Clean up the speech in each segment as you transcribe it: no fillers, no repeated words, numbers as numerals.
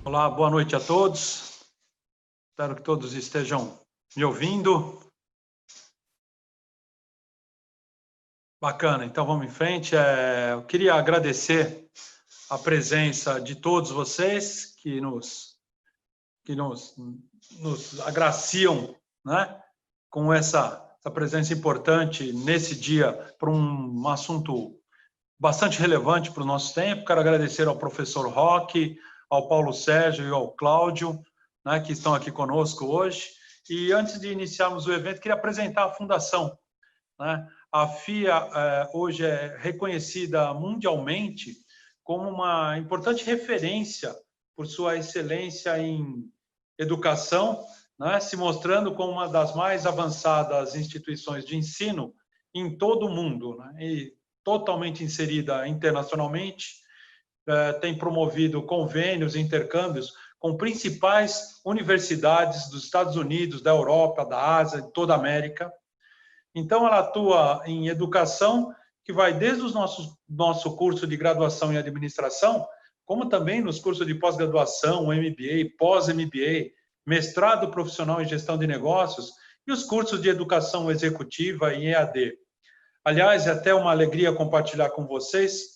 Olá, boa noite a todos. Espero que todos estejam me ouvindo. Bacana, então vamos em frente. Eu queria agradecer a presença de todos vocês que nos agraciam, né, com essa presença importante nesse dia para um assunto bastante relevante para o nosso tempo. Quero agradecer ao professor Roque, ao Paulo Sérgio e ao Cláudio, né, que estão aqui conosco hoje. E antes de iniciarmos o evento, queria apresentar a fundação, né? A FIA hoje é reconhecida mundialmente como uma importante referência por sua excelência em educação, né, se mostrando como uma das mais avançadas instituições de ensino em todo o mundo, né, e totalmente inserida internacionalmente, tem promovido convênios e intercâmbios com principais universidades dos Estados Unidos, da Europa, da Ásia, de toda a América. Então, ela atua em educação, que vai desde o nosso curso de graduação em administração, como também nos cursos de pós-graduação, MBA, pós-MBA, mestrado profissional em gestão de negócios e os cursos de educação executiva em EAD. Aliás, é até uma alegria compartilhar com vocês.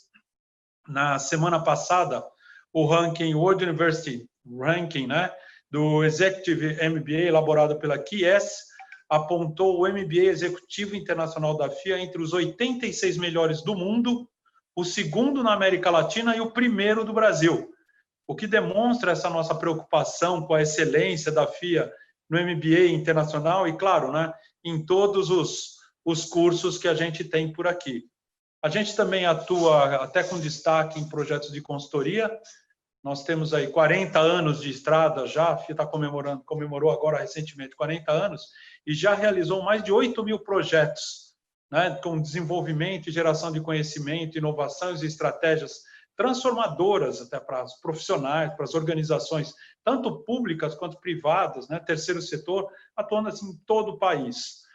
Na semana passada, o ranking World University Ranking, né, do Executive MBA, elaborado pela QS, apontou o MBA Executivo Internacional da FIA entre os 86 melhores do mundo, o segundo na América Latina e o primeiro do Brasil, o que demonstra essa nossa preocupação com a excelência da FIA no MBA internacional e, claro, né, em todos os cursos que a gente tem por aqui. A gente também atua até com destaque em projetos de consultoria. Nós temos aí 40 anos de estrada já, a FIA comemorou agora recentemente 40 anos, e já realizou mais de 8 mil projetos, né, com desenvolvimento e geração de conhecimento, inovações e estratégias transformadoras até para os profissionais, para as organizações, tanto públicas quanto privadas, né, terceiro setor, atuando assim em todo o país.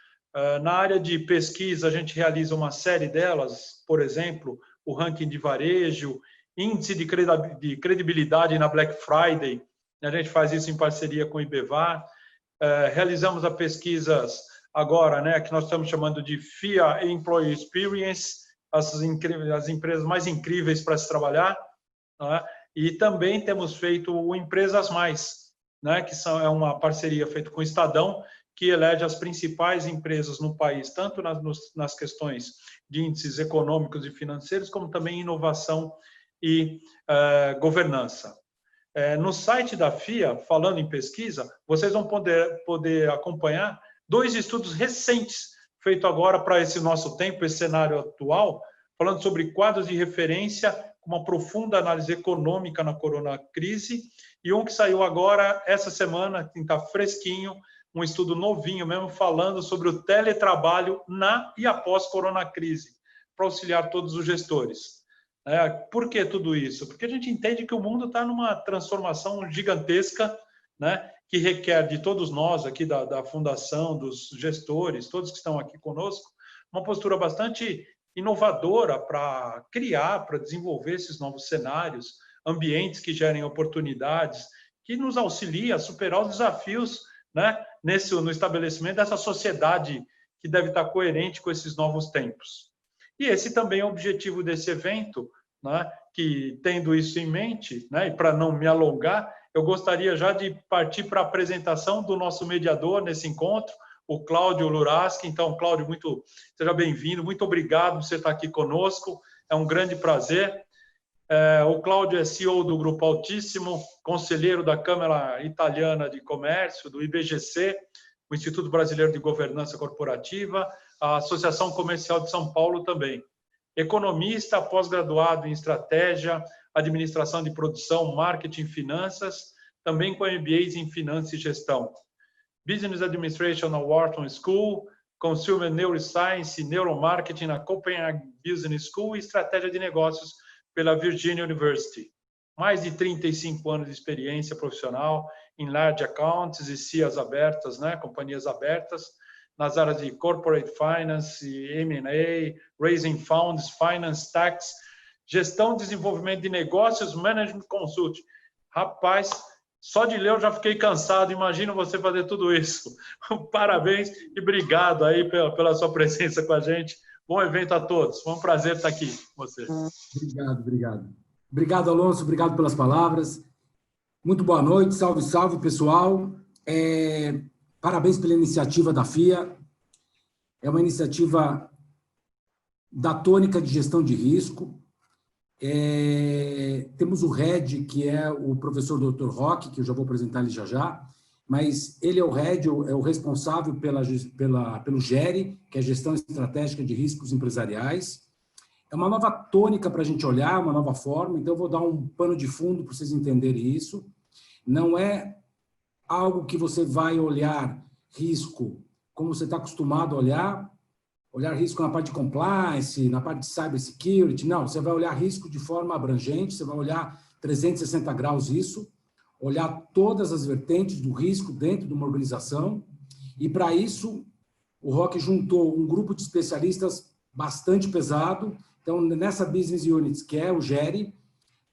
Na área de pesquisa, a gente realiza uma série delas, por exemplo, o ranking de varejo, índice de credibilidade na Black Friday, a gente faz isso em parceria com o IBEVAR. Realizamos as pesquisas agora, né, que nós estamos chamando de FIA Employee Experience, as empresas mais incríveis para se trabalhar, né? E também temos feito o Empresas Mais, né, que é uma parceria feita com o Estadão, que elege as principais empresas no país, tanto nas questões de índices econômicos e financeiros, como também inovação e governança. No site da FIA, falando em pesquisa, vocês vão poder acompanhar 2 estudos recentes, feitos agora para esse nosso tempo, esse cenário atual, falando sobre quadros de referência, com uma profunda análise econômica na coronacrise, e um que saiu agora, essa semana, que está fresquinho, um estudo novinho mesmo, falando sobre o teletrabalho na e após coronacrise, para auxiliar todos os gestores. Por que tudo isso? Porque a gente entende que o mundo está numa transformação gigantesca, né, que requer de todos nós aqui da fundação, dos gestores, todos que estão aqui conosco, uma postura bastante inovadora para criar, para desenvolver esses novos cenários, ambientes que gerem oportunidades, que nos auxiliem a superar os desafios, né, no estabelecimento dessa sociedade que deve estar coerente com esses novos tempos. E esse também é o objetivo desse evento, né, que, tendo isso em mente, né, e para não me alongar, eu gostaria já de partir para a apresentação do nosso mediador nesse encontro, o Cláudio Luraski. Então, Cláudio, seja bem-vindo, muito obrigado por você estar aqui conosco, é um grande prazer. O Cláudio é CEO do Grupo Altíssimo, conselheiro da Câmara Italiana de Comércio, do IBGC, o Instituto Brasileiro de Governança Corporativa, a Associação Comercial de São Paulo também. Economista, pós-graduado em Estratégia, Administração de Produção, Marketing e Finanças, também com MBAs em Finanças e Gestão. Business Administration na Wharton School, Consumer Neuroscience e Neuromarketing na Copenhagen Business School e Estratégia de Negócios pela Virginia University. Mais de 35 anos de experiência profissional em large accounts e CIAs abertas, né, companhias abertas, nas áreas de corporate finance, M&A, raising funds, finance, tax, gestão, desenvolvimento de negócios, management consult. Rapaz, só de ler eu já fiquei cansado, imagina você fazer tudo isso. Parabéns e obrigado aí pela sua presença com a gente. Bom evento a todos, foi um prazer estar aqui com você. Obrigado, obrigado. Obrigado, Alonso, obrigado pelas palavras. Muito boa noite, salve, salve, pessoal. Parabéns pela iniciativa da FIA. É uma iniciativa da tônica de gestão de risco. Temos o head, que é o professor Dr. Roque, que eu já vou apresentar ele já já, mas ele é o head, é o responsável pelo GERI, que é Gestão Estratégica de Riscos Empresariais. É uma nova tônica para a gente olhar, uma nova forma, então eu vou dar um pano de fundo para vocês entenderem isso. Não é algo que você vai olhar risco como você está acostumado a olhar risco na parte de compliance, na parte de cybersecurity. Não, você vai olhar risco de forma abrangente, você vai olhar 360 graus isso, olhar todas as vertentes do risco dentro de uma organização, e para isso o Roque juntou um grupo de especialistas bastante pesado. Então, nessa Business Units, que é o GERI,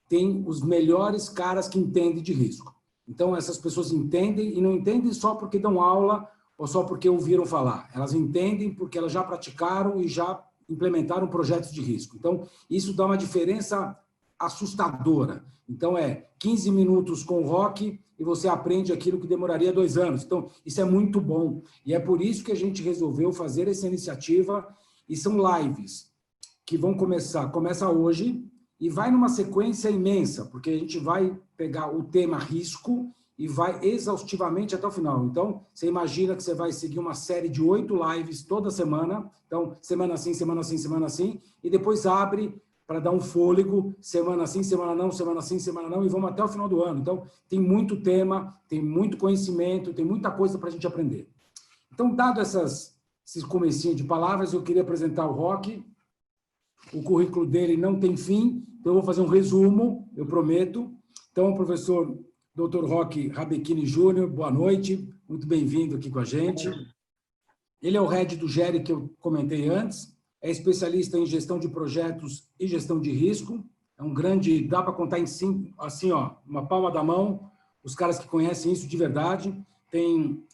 tem os melhores caras que entendem de risco. Então, essas pessoas entendem, e não entendem só porque dão aula ou só porque ouviram falar. Elas entendem porque elas já praticaram e já implementaram projetos de risco. Então, isso dá uma diferença assustadora. Então, 15 minutos com o Roque e você aprende aquilo que demoraria 2 anos. Então, isso é muito bom. E é por isso que a gente resolveu fazer essa iniciativa, e são lives que vão começa hoje e vai numa sequência imensa, porque a gente vai pegar o tema risco e vai exaustivamente até o final. Então, você imagina que você vai seguir uma série de 8 lives toda semana, então, semana sim, semana sim, semana sim, e depois abre para dar um fôlego, semana sim, semana não, semana sim, semana não, e vamos até o final do ano. Então, tem muito tema, tem muito conhecimento, tem muita coisa para a gente aprender. Então, dado esses comecinhos de palavras, eu queria apresentar o Roque. O currículo dele não tem fim, então eu vou fazer um resumo, eu prometo. Então, o professor Dr. Roque Rabechini Júnior, boa noite, muito bem-vindo aqui com a gente. Ele é o head do GERI, que eu comentei antes, é especialista em gestão de projetos e gestão de risco, é um grande, dá para contar assim, ó, uma palma da mão, os caras que conhecem isso de verdade. Tem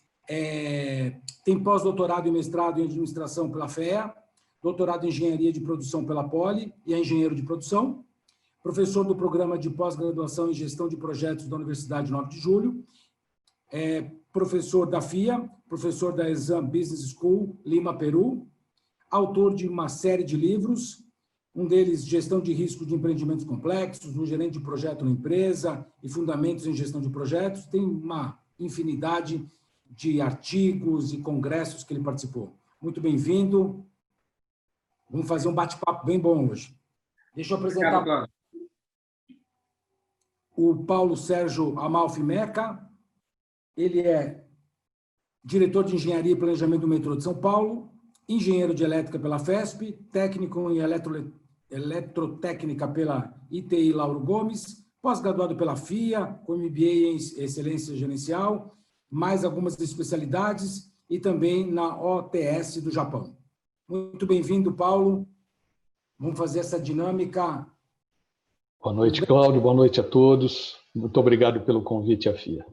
pós-doutorado e mestrado em administração pela FEA, doutorado em engenharia de produção pela Poli e é engenheiro de produção, professor do programa de pós-graduação em gestão de projetos da Universidade 9 de Julho, professor da FIA, professor da Exam Business School, Lima, Peru, autor de uma série de livros, um deles Gestão de Risco de Empreendimentos Complexos, um gerente de projeto na empresa e fundamentos em gestão de projetos. Tem uma infinidade de artigos e congressos que ele participou. Muito bem-vindo. Vamos fazer um bate-papo bem bom hoje. Deixa eu apresentar o Paulo Sérgio Amalfi Meca. Ele é diretor de Engenharia e Planejamento do Metrô de São Paulo, engenheiro de elétrica pela FESP, técnico em eletrotécnica pela ITI Lauro Gomes, pós-graduado pela FIA, com MBA em Excelência Gerencial, mais algumas especialidades e também na OTS do Japão. Muito bem-vindo, Paulo. Vamos fazer essa dinâmica. Boa noite, Cláudio. Boa noite a todos. Muito obrigado pelo convite à FIA.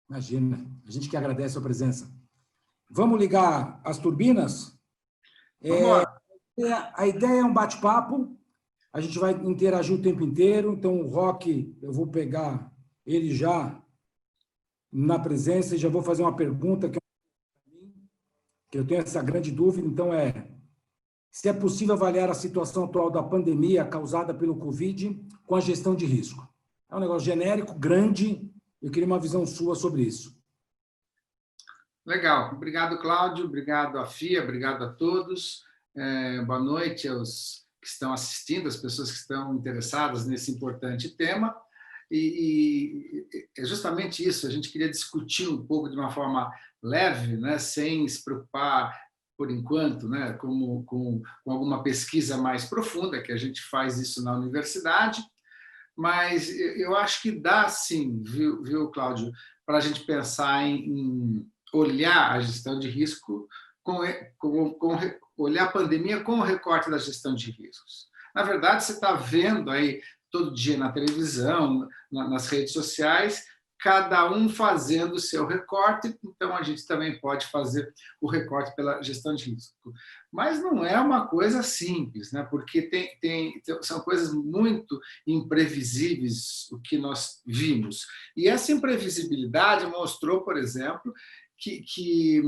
Imagina, a gente que agradece a presença. Vamos ligar as turbinas? A ideia é um bate-papo, a gente vai interagir o tempo inteiro, então o Roque, eu vou pegar ele já na presença e já vou fazer uma pergunta que eu tenho essa grande dúvida, então se é possível avaliar a situação atual da pandemia causada pelo Covid com a gestão de risco. É um negócio genérico, grande, eu queria uma visão sua sobre isso. Legal. Obrigado, Cláudio. Obrigado à FIA, obrigado a todos. Boa noite aos que estão assistindo, as pessoas que estão interessadas nesse importante tema. E é justamente isso, a gente queria discutir um pouco de uma forma leve, né, sem se preocupar, por enquanto, né, com alguma pesquisa mais profunda, que a gente faz isso na universidade, mas eu acho que dá sim, viu Cláudio, para a gente pensar em olhar a gestão de risco, olhar a pandemia com o recorte da gestão de riscos. Na verdade, você está vendo aí todo dia na televisão, nas redes sociais, cada um fazendo o seu recorte, então a gente também pode fazer o recorte pela gestão de risco. Mas não é uma coisa simples, né? Porque são coisas muito imprevisíveis o que nós vimos. E essa imprevisibilidade mostrou, por exemplo, que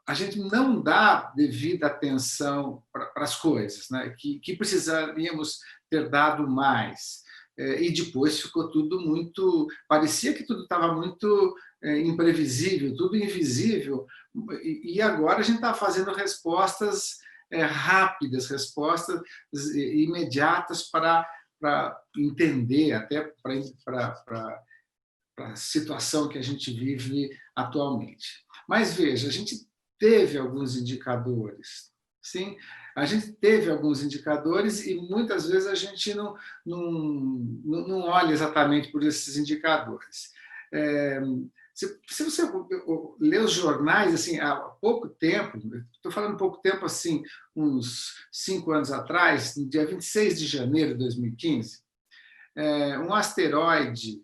a gente não dá devida atenção para as coisas, né? que precisaríamos ter dado mais. E depois ficou tudo muito... Parecia que tudo estava muito imprevisível, tudo invisível, e agora a gente está fazendo respostas rápidas, respostas imediatas para entender, até para a situação que a gente vive atualmente. Mas veja, a gente teve alguns indicadores, sim? A gente teve alguns indicadores e muitas vezes a gente não olha exatamente por esses indicadores. Se você ler os jornais, assim, há pouco tempo, estou falando pouco tempo, assim, uns 5 anos atrás, no dia 26 de janeiro de 2015, um asteroide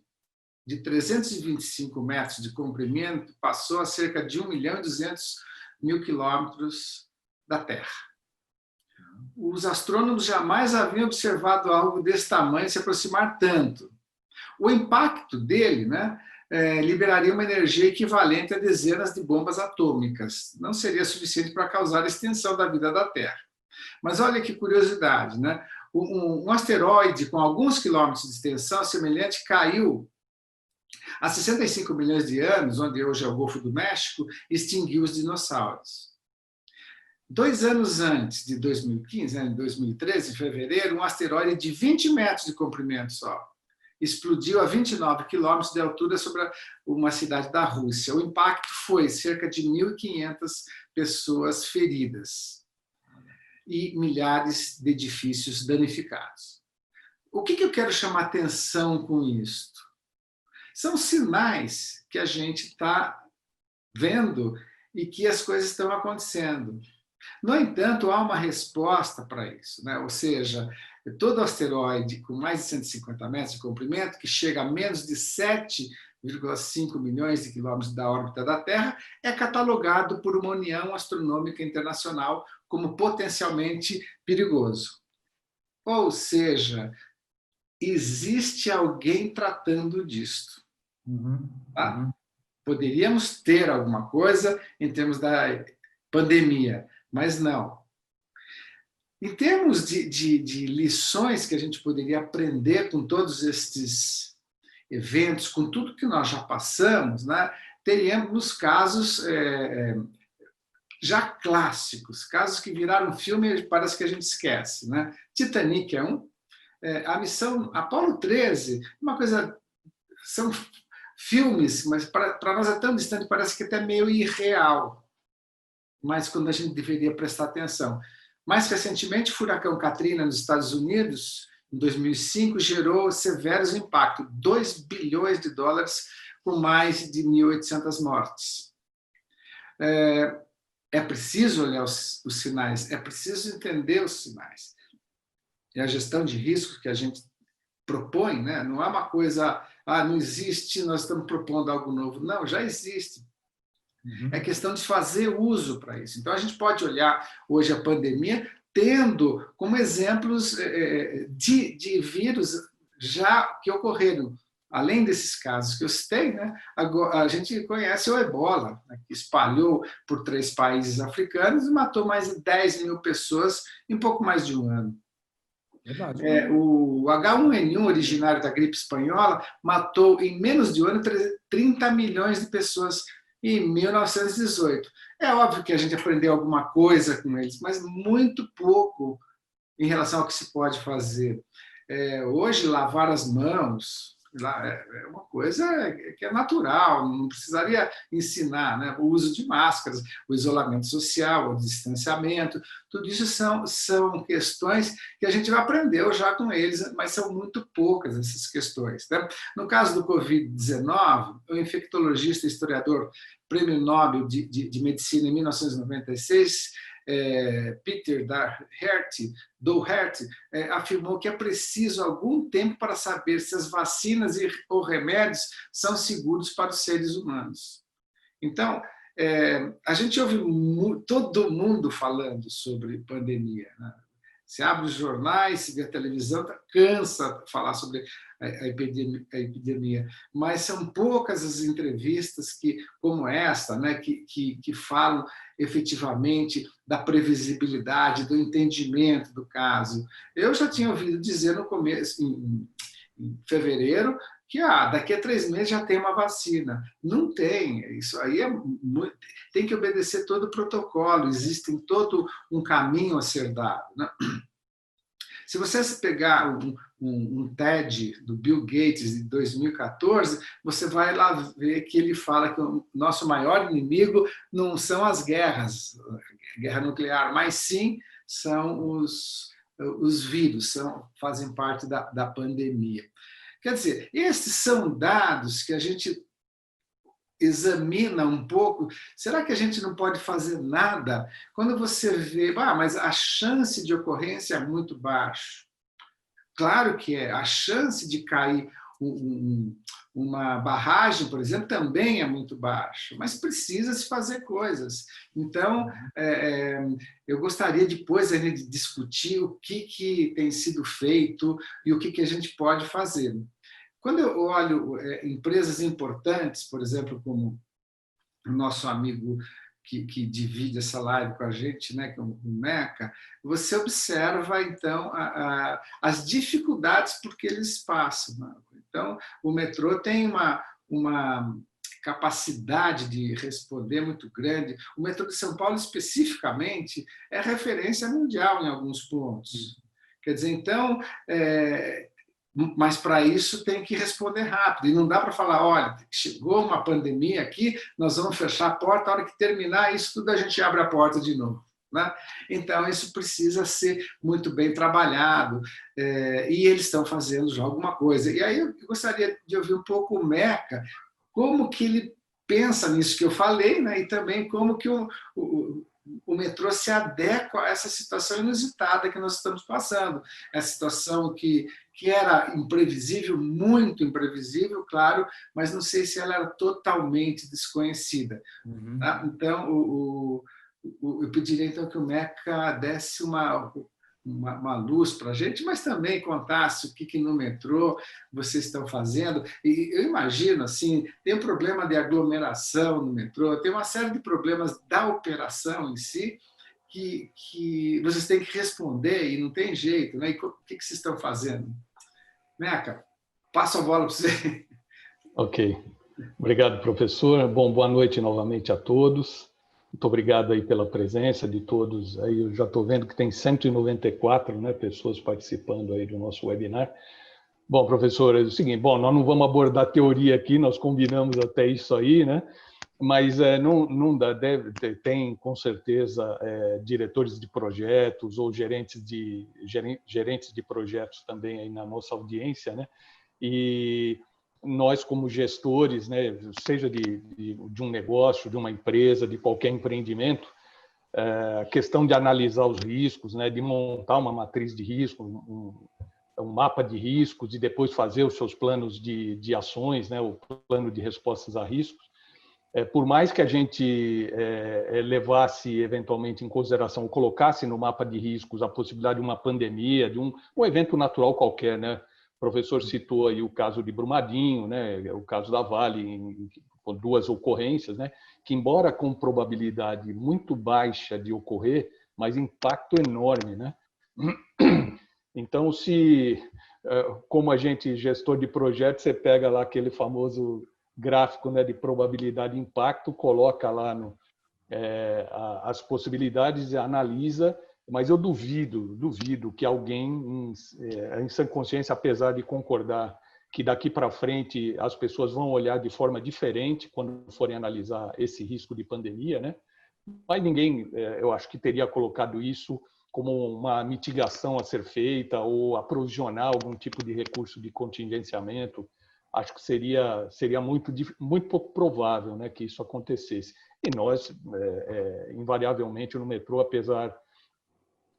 de 325 metros de comprimento passou a cerca de 1.200.000 quilômetros da Terra. Os astrônomos jamais haviam observado algo desse tamanho se aproximar tanto. O impacto dele, né, liberaria uma energia equivalente a dezenas de bombas atômicas. Não seria suficiente para causar a extinção da vida da Terra. Mas olha que curiosidade, né? Um asteroide com alguns quilômetros de extensão semelhante caiu há 65 milhões de anos, onde hoje é o Golfo do México, e extinguiu os dinossauros. 2 anos antes de 2015, em 2013, em fevereiro, um asteroide de 20 metros de comprimento só explodiu a 29 quilômetros de altura sobre uma cidade da Rússia. O impacto foi cerca de 1.500 pessoas feridas e milhares de edifícios danificados. O que eu quero chamar atenção com isto? São sinais que a gente está vendo e que as coisas estão acontecendo. No entanto, há uma resposta para isso, né? Ou seja, todo asteroide com mais de 150 metros de comprimento, que chega a menos de 7,5 milhões de quilômetros da órbita da Terra, é catalogado por uma União Astronômica Internacional como potencialmente perigoso. Ou seja, existe alguém tratando disto. Tá? Poderíamos ter alguma coisa em termos da pandemia, mas não. Em termos de lições que a gente poderia aprender com todos estes eventos, com tudo que nós já passamos, né, teríamos casos já clássicos, casos que viraram filme e parece que a gente esquece. Né? Titanic é um. A missão Apollo 13, uma coisa... São filmes, mas para nós é tão distante, parece que até meio irreal. Mas quando a gente deveria prestar atenção. Mais recentemente, o furacão Katrina nos Estados Unidos, em 2005, gerou severos impactos, 2 bilhões de dólares, com mais de 1.800 mortes. É preciso olhar os sinais, é preciso entender os sinais. E a gestão de risco que a gente propõe, né, não é uma coisa, não existe, nós estamos propondo algo novo. Não, já existe. É questão de fazer uso para isso. Então, a gente pode olhar hoje a pandemia tendo como exemplos de vírus já que ocorreram. Além desses casos que eu citei, né, a gente conhece o Ebola, né, que espalhou por 3 países africanos e matou mais de 10 mil pessoas em pouco mais de um ano. O H1N1, originário da gripe espanhola, matou em menos de um ano 30 milhões de pessoas em 1918. É óbvio que a gente aprendeu alguma coisa com eles, mas muito pouco em relação ao que se pode fazer. Hoje, lavar as mãos é uma coisa que é natural, não precisaria ensinar, né? O uso de máscaras, o isolamento social, o distanciamento, tudo isso são questões que a gente aprendeu já com eles, mas são muito poucas essas questões. Né? No caso do Covid-19, o infectologista e historiador, prêmio Nobel de Medicina em 1996, Peter Doherty, afirmou que é preciso algum tempo para saber se as vacinas ou remédios são seguros para os seres humanos. Então, a gente ouve todo mundo falando sobre pandemia, né? Se abre os jornais, se vê a televisão, cansa de falar sobre a epidemia, mas são poucas as entrevistas como esta, né, que falam efetivamente da previsibilidade, do entendimento do caso. Eu já tinha ouvido dizer no começo, em fevereiro, que daqui a 3 meses já tem uma vacina. Não tem, isso aí tem que obedecer todo o protocolo, existe todo um caminho a ser dado, né? Se você pegar um TED do Bill Gates de 2014, você vai lá ver que ele fala que o nosso maior inimigo não são as guerras, guerra nuclear, mas sim são os vírus, fazem parte da pandemia. Quer dizer, esses são dados que a gente examina um pouco. Será que a gente não pode fazer nada? Quando você vê, mas a chance de ocorrência é muito baixa. Claro que é. A chance de cair uma barragem, por exemplo, também é muito baixa, mas precisa se fazer coisas. Então, eu gostaria depois de discutir o que tem sido feito e o que a gente pode fazer. Quando eu olho empresas importantes, por exemplo, como o nosso amigo que divide essa live com a gente, né, que é o Meca, você observa, então, as dificuldades por que eles passam, né? Então, o metrô tem uma capacidade de responder muito grande. O metrô de São Paulo, especificamente, é referência mundial em alguns pontos. Quer dizer, então, mas para isso tem que responder rápido. E não dá para falar, olha, chegou uma pandemia aqui, nós vamos fechar a porta, a hora que terminar isso tudo a gente abre a porta de novo, né? Então, isso precisa ser muito bem trabalhado, e eles estão fazendo já alguma coisa. E aí eu gostaria de ouvir um pouco o Meca, como que ele pensa nisso que eu falei, né? E também como que o metrô se adequa a essa situação inusitada que nós estamos passando. Essa situação que era imprevisível, muito imprevisível, claro, mas não sei se ela era totalmente desconhecida. Uhum. Tá? Então, eu pediria então que o Meca desse uma luz para a gente, mas também contasse o que no metrô vocês estão fazendo. E eu imagino, assim, tem um problema de aglomeração no metrô, tem uma série de problemas da operação em si que vocês têm que responder e não tem jeito, né? E o que vocês estão fazendo? Meca, passo a bola para você. Ok. Obrigado, professor. Bom, boa noite novamente a todos. Muito obrigado aí pela presença de todos. Aí eu já estou vendo que tem 194, né, pessoas participando aí do nosso webinar. Bom, professor, é o seguinte, nós não vamos abordar teoria aqui, nós combinamos até isso aí, né? Mas não dá, tem com certeza diretores de projetos ou gerentes de projetos também aí na nossa audiência, né? E nós, como gestores, né, seja de um negócio, de uma empresa, de qualquer empreendimento, a questão de analisar os riscos, né, de montar uma matriz de risco, um mapa de riscos e depois fazer os seus planos de ações, né, o plano de respostas a riscos. Por mais que a gente levasse eventualmente em consideração, colocasse no mapa de riscos a possibilidade de uma pandemia, de um evento natural qualquer, né? O professor citou aí o caso de Brumadinho, né? O caso da Vale, com 2 ocorrências, né? Que, embora com probabilidade muito baixa de ocorrer, mas impacto enorme, né? Então, como a gente, gestor de projeto, você pega lá aquele famoso gráfico, né, de probabilidade de impacto, coloca lá as possibilidades e analisa, mas eu duvido que alguém, em sã consciência, apesar de concordar que daqui para frente as pessoas vão olhar de forma diferente quando forem analisar esse risco de pandemia, né? Mas ninguém, eu acho que teria colocado isso como uma mitigação a ser feita ou aprovisionar algum tipo de recurso de contingenciamento acho que seria muito pouco provável, né, que isso acontecesse. E nós, invariavelmente, no metrô, apesar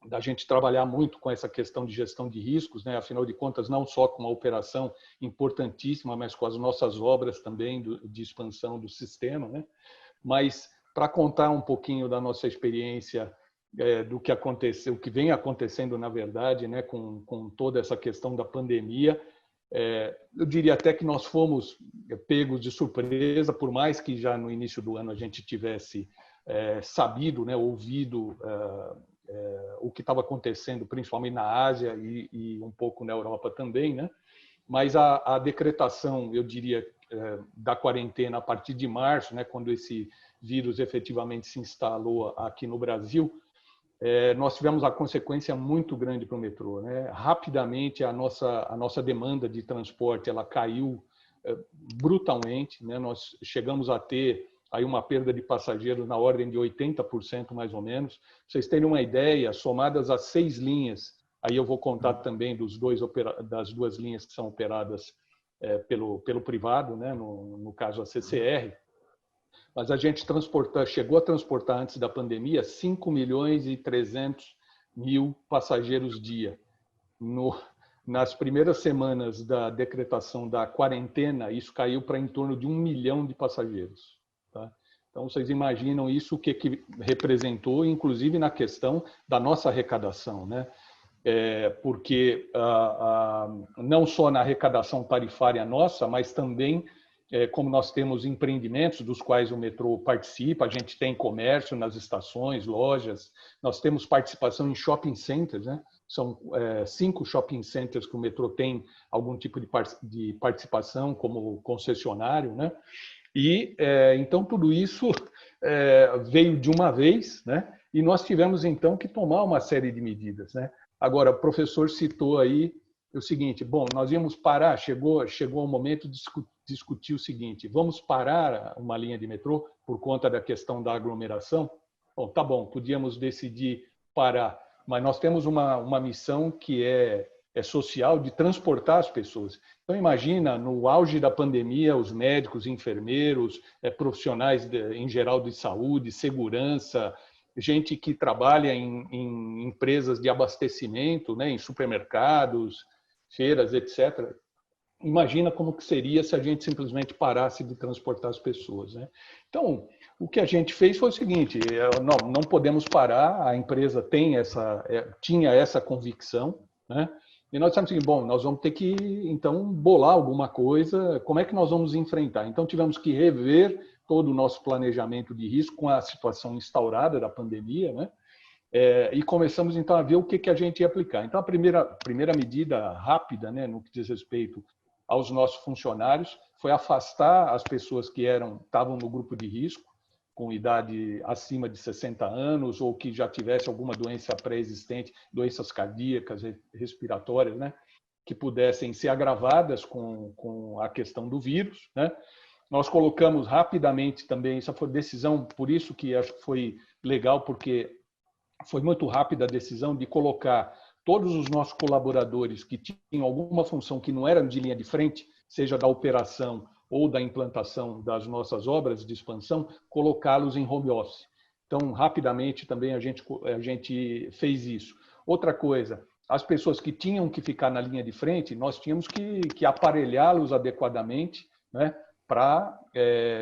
da gente trabalhar muito com essa questão de gestão de riscos, né? Afinal de contas, não só com uma operação importantíssima, mas com as nossas obras também de expansão do sistema, né? Mas, para contar um pouquinho da nossa experiência, do que aconteceu, o que vem acontecendo, na verdade, né? Com toda essa questão da pandemia, eu diria até que nós fomos pegos de surpresa, por mais que já no início do ano a gente tivesse sabido, né? Ouvido o que estava acontecendo, principalmente na Ásia e um pouco na Europa também, né? Mas a decretação, eu diria, da quarentena a partir de março, né, quando esse vírus efetivamente se instalou aqui no Brasil, nós tivemos a consequência muito grande para o metrô, né? Rapidamente a nossa demanda de transporte ela caiu brutalmente, né? Nós chegamos a ter aí uma perda de passageiros na ordem de 80% mais ou menos. Pra vocês terem uma ideia, somadas as 6 linhas, aí eu vou contar também das 2 linhas que são operadas pelo privado, né? No caso a CCR, mas a gente chegou a transportar antes da pandemia 5.300.000 passageiros dia. Nas primeiras semanas da decretação da quarentena, isso caiu para em torno de 1 milhão de passageiros. Tá? Então, vocês imaginam isso, o que representou, inclusive na questão da nossa arrecadação, né? Porque não só na arrecadação tarifária nossa, mas também, como nós temos empreendimentos dos quais o metrô participa, a gente tem comércio nas estações, lojas, nós temos participação em shopping centers, né? São 5 shopping centers que o metrô tem algum tipo de participação como concessionário, né? E então tudo isso veio de uma vez, né? E nós tivemos então que tomar uma série de medidas, né? Agora, o professor citou aí o seguinte: bom, nós íamos parar, chegou o momento de discutir o seguinte: vamos parar uma linha de metrô por conta da questão da aglomeração? Bom, tá bom, podíamos decidir parar, mas nós temos uma missão que é social, de transportar as pessoas. Então, imagina, no auge da pandemia, os médicos, enfermeiros, profissionais em geral de saúde, segurança, gente que trabalha em empresas de abastecimento, né, em supermercados, feiras, etc. Imagina como que seria se a gente simplesmente parasse de transportar as pessoas, né? Então, o que a gente fez foi o seguinte: não podemos parar, a empresa tinha essa convicção, né? E nós dissemos assim, bom, nós vamos ter que, então, bolar alguma coisa, como é que nós vamos enfrentar? Então, tivemos que rever todo o nosso planejamento de risco com a situação instaurada da pandemia, né? E começamos, então, a ver o que a gente ia aplicar. Então, a primeira medida rápida, né, no que diz respeito aos nossos funcionários, foi afastar as pessoas que estavam no grupo de risco, com idade acima de 60 anos ou que já tivesse alguma doença pré-existente, doenças cardíacas, respiratórias, né, que pudessem ser agravadas com a questão do vírus, né? Nós colocamos rapidamente também, essa foi decisão, por isso que acho que foi legal, porque foi muito rápida a decisão de colocar todos os nossos colaboradores que tinham alguma função que não eram de linha de frente, seja da operação ou da implantação das nossas obras de expansão, colocá-los em home office. Então, rapidamente também a gente fez isso. Outra coisa, as pessoas que tinham que ficar na linha de frente, nós tínhamos que aparelhá-los adequadamente, né, para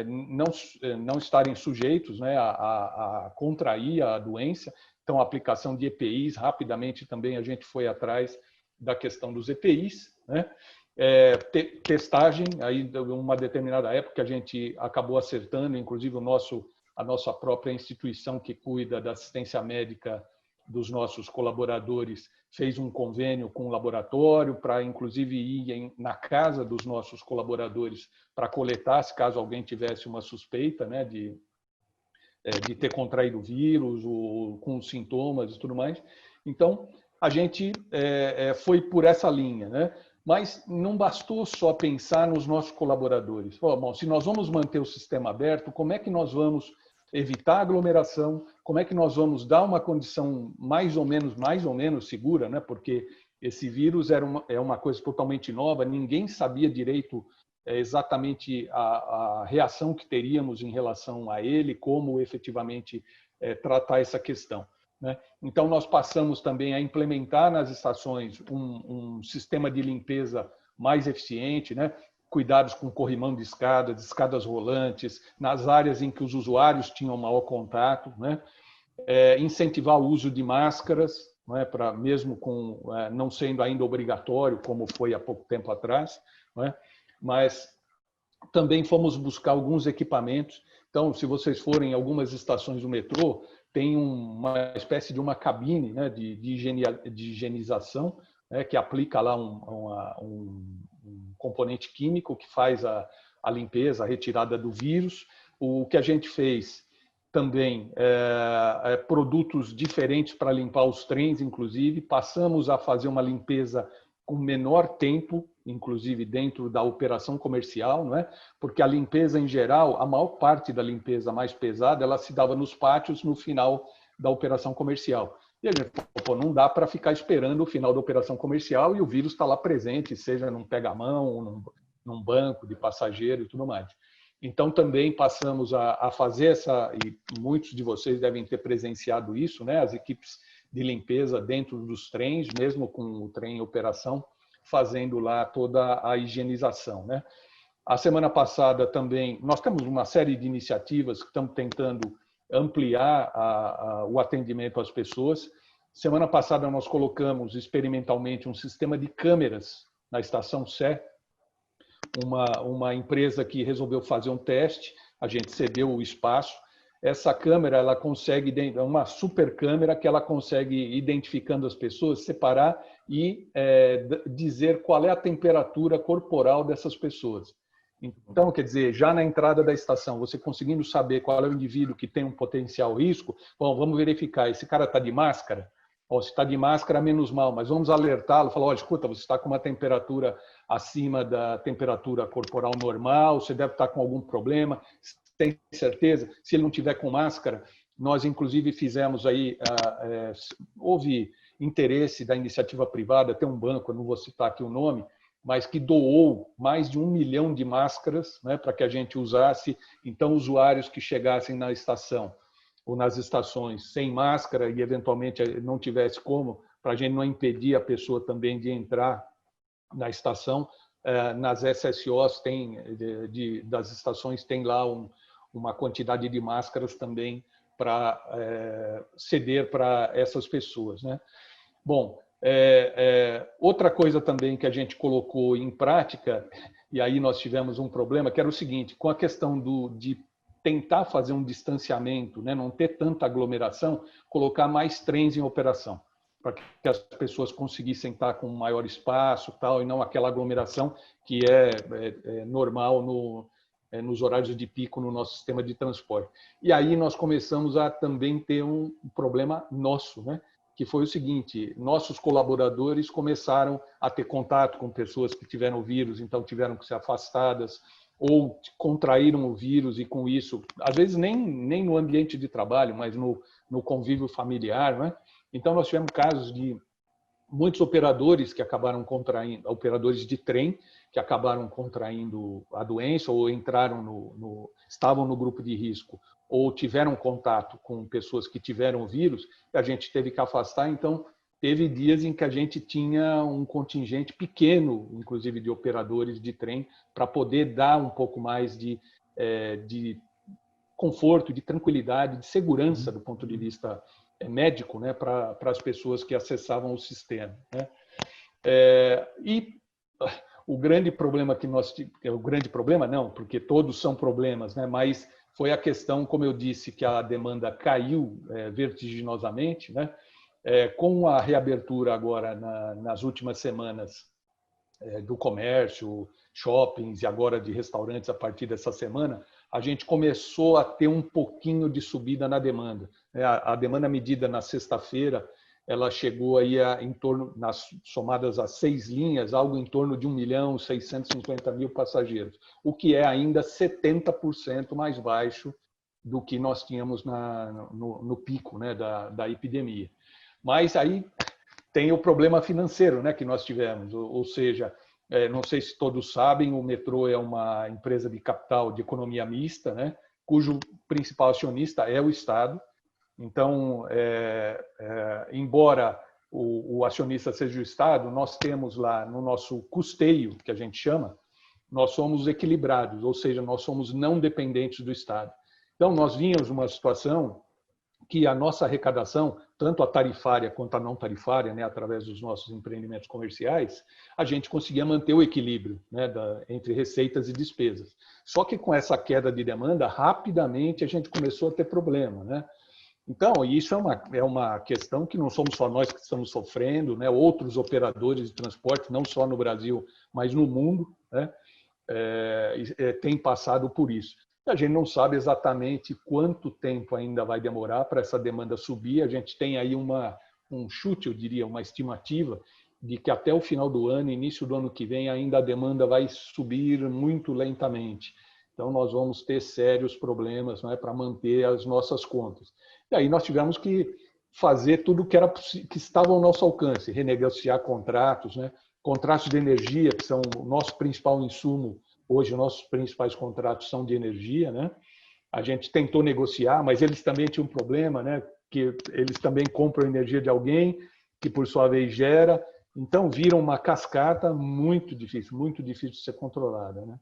não estarem sujeitos, né, a contrair a doença. Então, a aplicação de EPIs, rapidamente também a gente foi atrás da questão dos EPIs, né? Testagem, aí uma determinada época a gente acabou acertando, inclusive a nossa própria instituição que cuida da assistência médica dos nossos colaboradores fez um convênio com o laboratório para, inclusive, ir na casa dos nossos colaboradores para coletar, se caso alguém tivesse uma suspeita, né, de ter contraído o vírus, ou com sintomas e tudo mais. Então, a gente foi por essa linha, né? Mas não bastou só pensar nos nossos colaboradores. Bom, se nós vamos manter o sistema aberto, como é que nós vamos evitar a aglomeração? Como é que nós vamos dar uma condição mais ou menos segura, né? Porque esse vírus é uma coisa totalmente nova, ninguém sabia direito exatamente a reação que teríamos em relação a ele, como efetivamente tratar essa questão, né? Então, nós passamos também a implementar nas estações um sistema de limpeza mais eficiente, né? Cuidados com corrimão de escadas rolantes, nas áreas em que os usuários tinham maior contato, né? Incentivar o uso de máscaras, não é? Para mesmo com não sendo ainda obrigatório, como foi há pouco tempo atrás, não é? Mas também fomos buscar alguns equipamentos. Então, se vocês forem em algumas estações do metrô, tem uma espécie de uma cabine, né, de higienização, né, que aplica lá um componente químico que faz a limpeza, a retirada do vírus. O que a gente fez também produtos diferentes para limpar os trens, inclusive. Passamos a fazer uma limpeza com menor tempo, inclusive dentro da operação comercial, não é? Porque a limpeza em geral, a maior parte da limpeza mais pesada, ela se dava nos pátios no final da operação comercial. E a gente falou, não dá para ficar esperando o final da operação comercial e o vírus está lá presente, seja num pega-mão, num banco de passageiro e tudo mais. Então, também passamos a fazer e muitos de vocês devem ter presenciado isso, né? As equipes de limpeza dentro dos trens, mesmo com o trem em operação, fazendo lá toda a higienização, né? A semana passada também, nós temos uma série de iniciativas que estamos tentando ampliar o atendimento às pessoas. Semana passada nós colocamos experimentalmente um sistema de câmeras na estação Sé, uma empresa que resolveu fazer um teste, a gente cedeu o espaço. Essa câmera, ela consegue, é uma super câmera que ela consegue, identificando as pessoas, separar e dizer qual é a temperatura corporal dessas pessoas. Então, quer dizer, já na entrada da estação, você conseguindo saber qual é o indivíduo que tem um potencial risco, bom, vamos verificar, esse cara está de máscara? Se está de máscara, menos mal, mas vamos alertá-lo, falar, olha, escuta, você está com uma temperatura acima da temperatura corporal normal, você deve estar com algum problema, tem certeza? Se ele não tiver com máscara, nós inclusive fizemos aí, houve interesse da iniciativa privada, tem um banco, eu não vou citar aqui o nome, mas que doou mais de 1 milhão de máscaras, né, para que a gente usasse. Então, usuários que chegassem na estação ou nas estações sem máscara e eventualmente não tivesse como, para a gente não impedir a pessoa também de entrar na estação, nas SSOs das estações tem lá uma quantidade de máscaras também para ceder para essas pessoas, né? Bom, outra coisa também que a gente colocou em prática, e aí nós tivemos um problema, que era o seguinte, com a questão de tentar fazer um distanciamento, né, não ter tanta aglomeração, colocar mais trens em operação, para que as pessoas conseguissem estar com maior espaço tal, e não aquela aglomeração que é normal nos horários de pico no nosso sistema de transporte. E aí nós começamos a também ter um problema nosso, né? Que foi o seguinte, nossos colaboradores começaram a ter contato com pessoas que tiveram o vírus, então tiveram que ser afastadas, ou contraíram o vírus e com isso, às vezes nem no ambiente de trabalho, mas no convívio familiar, né? Então nós tivemos casos de muitos operadores que acabaram contraindo, operadores de trem que acabaram contraindo a doença ou entraram estavam no grupo de risco ou tiveram contato com pessoas que tiveram o vírus, e a gente teve que afastar. Então, teve dias em que a gente tinha um contingente pequeno, inclusive de operadores de trem, para poder dar um pouco mais de conforto, de tranquilidade, de segurança do ponto de vista médico, né, para as pessoas que acessavam o sistema, né? E o grande problema que nós tivemos, o grande problema não, porque todos são problemas, né, mas foi a questão, como eu disse, que a demanda caiu vertiginosamente, né? Com a reabertura agora nas últimas semanas do comércio, shoppings e agora de restaurantes a partir dessa semana, a gente começou a ter um pouquinho de subida na demanda. A demanda medida na sexta-feira, ela chegou aí em torno, somadas as 6 linhas, algo em torno de 1.650.000 passageiros, o que é ainda 70% mais baixo do que nós tínhamos no pico, né, da epidemia. Mas aí tem o problema financeiro, né, que nós tivemos, ou seja, Não sei se todos sabem, o metrô é uma empresa de capital de economia mista, né? Cujo principal acionista é o Estado. Então, embora o acionista seja o Estado, nós temos lá no nosso custeio, que a gente chama, nós somos equilibrados, ou seja, nós somos não dependentes do Estado. Então, nós vínhamos numa situação que a nossa arrecadação, tanto a tarifária quanto a não tarifária, né, através dos nossos empreendimentos comerciais, a gente conseguia manter o equilíbrio, né, entre receitas e despesas. Só que com essa queda de demanda, rapidamente a gente começou a ter problema, né? Então, isso é uma questão que não somos só nós que estamos sofrendo, né? Outros operadores de transporte, não só no Brasil, mas no mundo, né? Têm passado por isso. A gente não sabe exatamente quanto tempo ainda vai demorar para essa demanda subir. A gente tem aí um chute, eu diria, uma estimativa de que até o final do ano, início do ano que vem, ainda a demanda vai subir muito lentamente. Então, nós vamos ter sérios problemas, né, para manter as nossas contas. E aí nós tivemos que fazer tudo que estava ao nosso alcance, renegociar contratos, né? Contratos de energia, que são o nosso principal insumo. Hoje, nossos principais contratos são de energia, né? A gente tentou negociar, mas eles também tinham um problema, né? Que eles também compram energia de alguém, que por sua vez gera. Então, viram uma cascata muito difícil de ser controlada, né?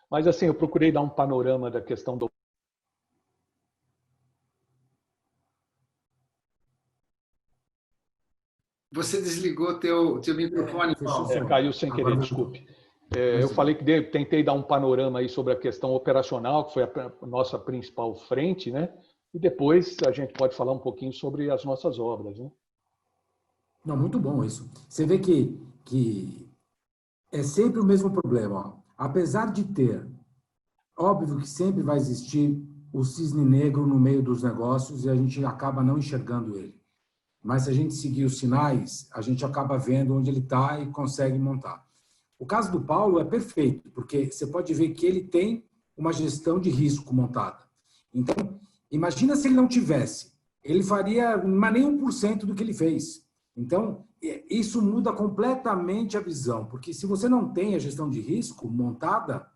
Mas, assim, eu procurei dar um panorama da questão do... Você desligou teu microfone, Paulo. Caiu sem querer, desculpe. Eu falei que tentei dar um panorama aí sobre a questão operacional, que foi a nossa principal frente, né? E depois a gente pode falar um pouquinho sobre as nossas obras, né? Não, muito bom isso. Você vê que é sempre o mesmo problema. Ó. Apesar de ter, óbvio que sempre vai existir o cisne negro no meio dos negócios e a gente acaba não enxergando ele. Mas se a gente seguir os sinais, a gente acaba vendo onde ele está e consegue montar. O caso do Paulo é perfeito, porque você pode ver que ele tem uma gestão de risco montada. Então, imagina se ele não tivesse. Ele faria nem 1% do que ele fez. Então, isso muda completamente a visão, porque se você não tem a gestão de risco montada,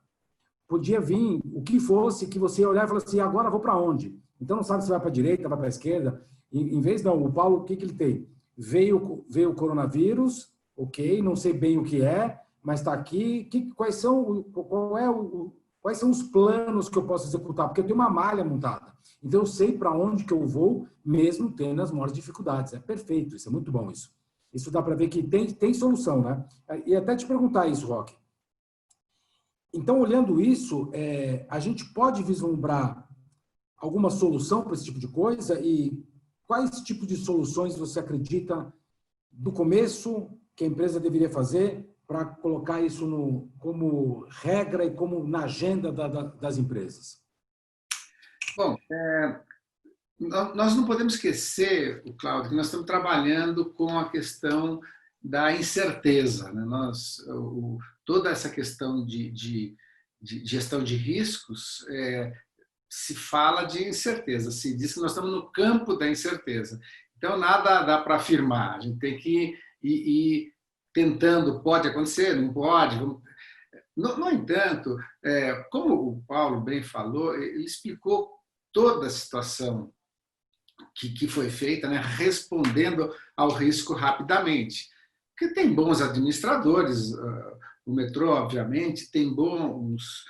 podia vir o que fosse, que você olhar e falar assim, agora vou para onde? Então, não sabe se vai para a direita, vai para a esquerda. Em vez, não, o Paulo, o que ele tem? Veio o coronavírus, ok, não sei bem o que é, mas está aqui. Quais são os planos que eu posso executar? Porque eu tenho uma malha montada. Então, eu sei para onde que eu vou, mesmo tendo as maiores dificuldades. É perfeito, isso é muito bom isso. Isso dá para ver que tem solução, né? E até te perguntar isso, Roque. Então, olhando isso, a gente pode vislumbrar alguma solução para esse tipo de coisa e quais tipos de soluções você acredita do começo que a empresa deveria fazer para colocar isso como regra e como na agenda das empresas? Bom, nós não podemos esquecer, Cláudio, que nós estamos trabalhando com a questão da incerteza, né? Toda essa questão de gestão de riscos se fala de incerteza, se diz que nós estamos no campo da incerteza. Então, nada dá para afirmar, a gente tem que ir tentando, pode acontecer, não pode. No entanto, como o Paulo bem falou, ele explicou toda a situação que foi feita, né, respondendo ao risco rapidamente. Porque tem bons administradores, o metrô, obviamente, tem bons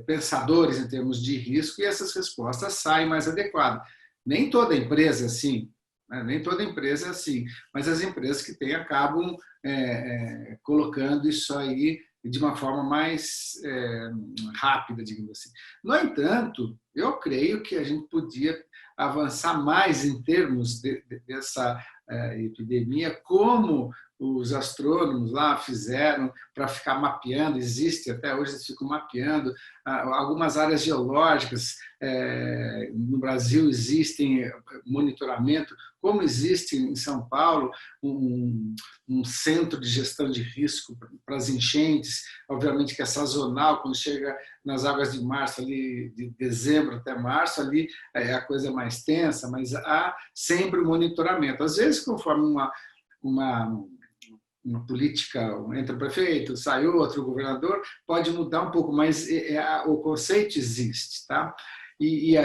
pensadores em termos de risco e essas respostas saem mais adequadas. Nem toda empresa é assim, né? Nem toda empresa é assim, mas as empresas que têm acabam colocando isso aí de uma forma mais rápida, digamos assim. No entanto, eu creio que a gente podia avançar mais em termos dessa epidemia, como os astrônomos lá fizeram para ficar mapeando, existe até hoje, eles ficam mapeando algumas áreas geológicas. No Brasil existem monitoramento, como existe em São Paulo um centro de gestão de risco para as enchentes, obviamente que é sazonal, quando chega nas águas de março, ali de dezembro até março, ali a coisa é mais tensa, mas há sempre um monitoramento. Às vezes, conforme uma política, entra o prefeito, sai outro, o governador, pode mudar um pouco, mas o conceito existe, tá? E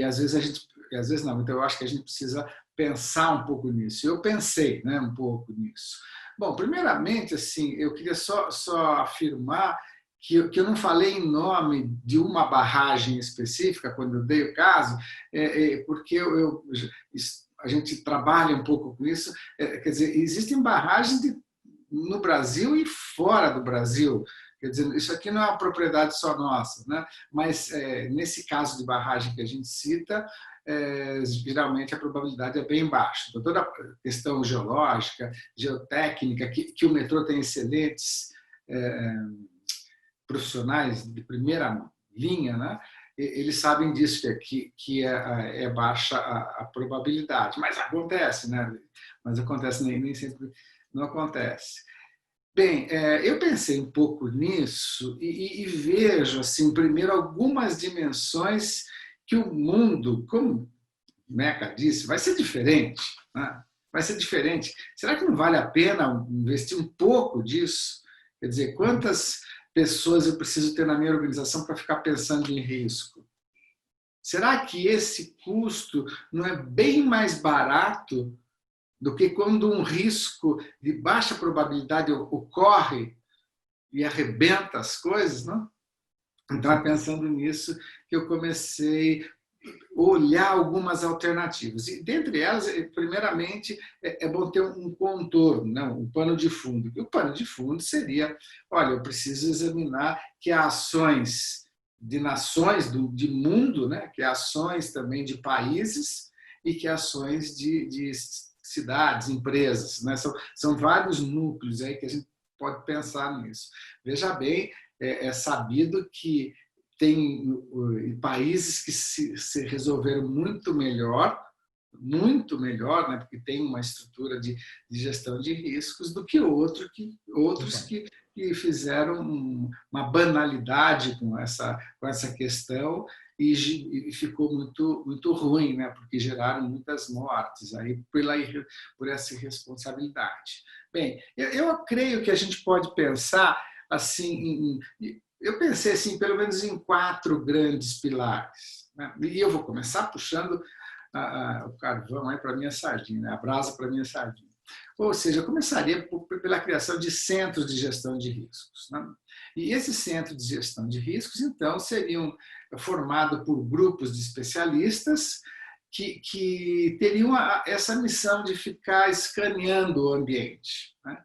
às vezes às vezes não, então eu acho que a gente precisa pensar um pouco nisso. Eu pensei, né, um pouco nisso. Bom, primeiramente, assim, eu queria só afirmar que eu não falei em nome de uma barragem específica quando eu dei o caso, porque a gente trabalha um pouco com isso. Quer dizer, existem barragens no Brasil e fora do Brasil. Quer dizer, isso aqui não é uma propriedade só nossa, né? Mas nesse caso de barragem que a gente cita, geralmente a probabilidade é bem baixa. Então, toda a questão geológica, geotécnica, que o metrô tem excelentes profissionais de primeira linha, né? Eles sabem disso, que é baixa a probabilidade. Mas acontece, né? Mas acontece, nem sempre não acontece. Bem, eu pensei um pouco nisso e vejo, assim, primeiro, algumas dimensões que o mundo, como Meca disse, vai ser diferente, né? Vai ser diferente. Será que não vale a pena investir um pouco disso? Quer dizer, quantas pessoas eu preciso ter na minha organização para ficar pensando em risco? Será que esse custo não é bem mais barato do que quando um risco de baixa probabilidade ocorre e arrebenta as coisas, não? Então, é pensando nisso que eu comecei a olhar algumas alternativas. E, dentre elas, primeiramente, é bom ter um contorno, né? Um pano de fundo. E o pano de fundo seria, olha, eu preciso examinar que há ações de nações, de mundo, né? Que há ações também de países e que há ações de cidades, empresas, né? São vários núcleos aí que a gente pode pensar nisso. Veja bem, é sabido que tem países que se resolveram muito melhor, né? Porque tem uma estrutura de gestão de riscos do que outros que fizeram uma banalidade com essa questão e ficou muito ruim, né? Porque geraram muitas mortes aí por essa irresponsabilidade. Bem, eu creio que a gente pode pensar assim, eu pensei assim, pelo menos em 4 grandes pilares, né? E eu vou começar puxando o carvão aí para a minha sardinha, né? A brasa para a minha sardinha. Ou seja, eu começaria pela criação de centros de gestão de riscos, né? E esses centros de gestão de riscos, então, seriam formados por grupos de especialistas que teriam essa missão de ficar escaneando o ambiente, né?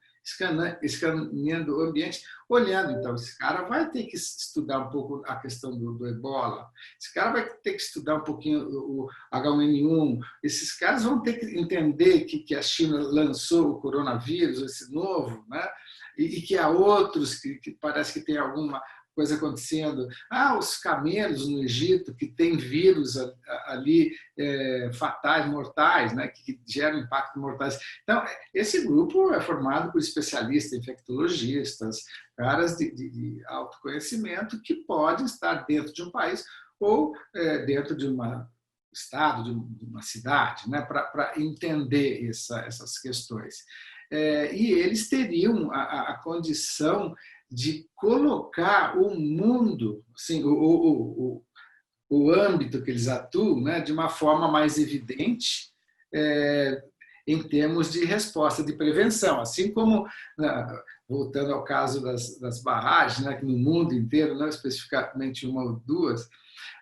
Escaneando o ambiente, olhando, então, esse cara vai ter que estudar um pouco a questão do ebola, esse cara vai ter que estudar um pouquinho o H1N1, esses caras vão ter que entender que a China lançou o coronavírus, esse novo, né? E que há outros que parece que tem alguma coisa acontecendo. Os camelos no Egito, que tem vírus ali fatais, mortais, né, que geram impactos mortais. Então, esse grupo é formado por especialistas, infectologistas, caras de autoconhecimento que podem estar dentro de um país ou dentro de um estado, de uma cidade, né, para entender essas questões. E eles teriam a condição de colocar o mundo, assim, o âmbito que eles atuam, né, de uma forma mais evidente em termos de resposta de prevenção. Assim como, voltando ao caso das barragens, né, que no mundo inteiro, não especificamente uma ou duas,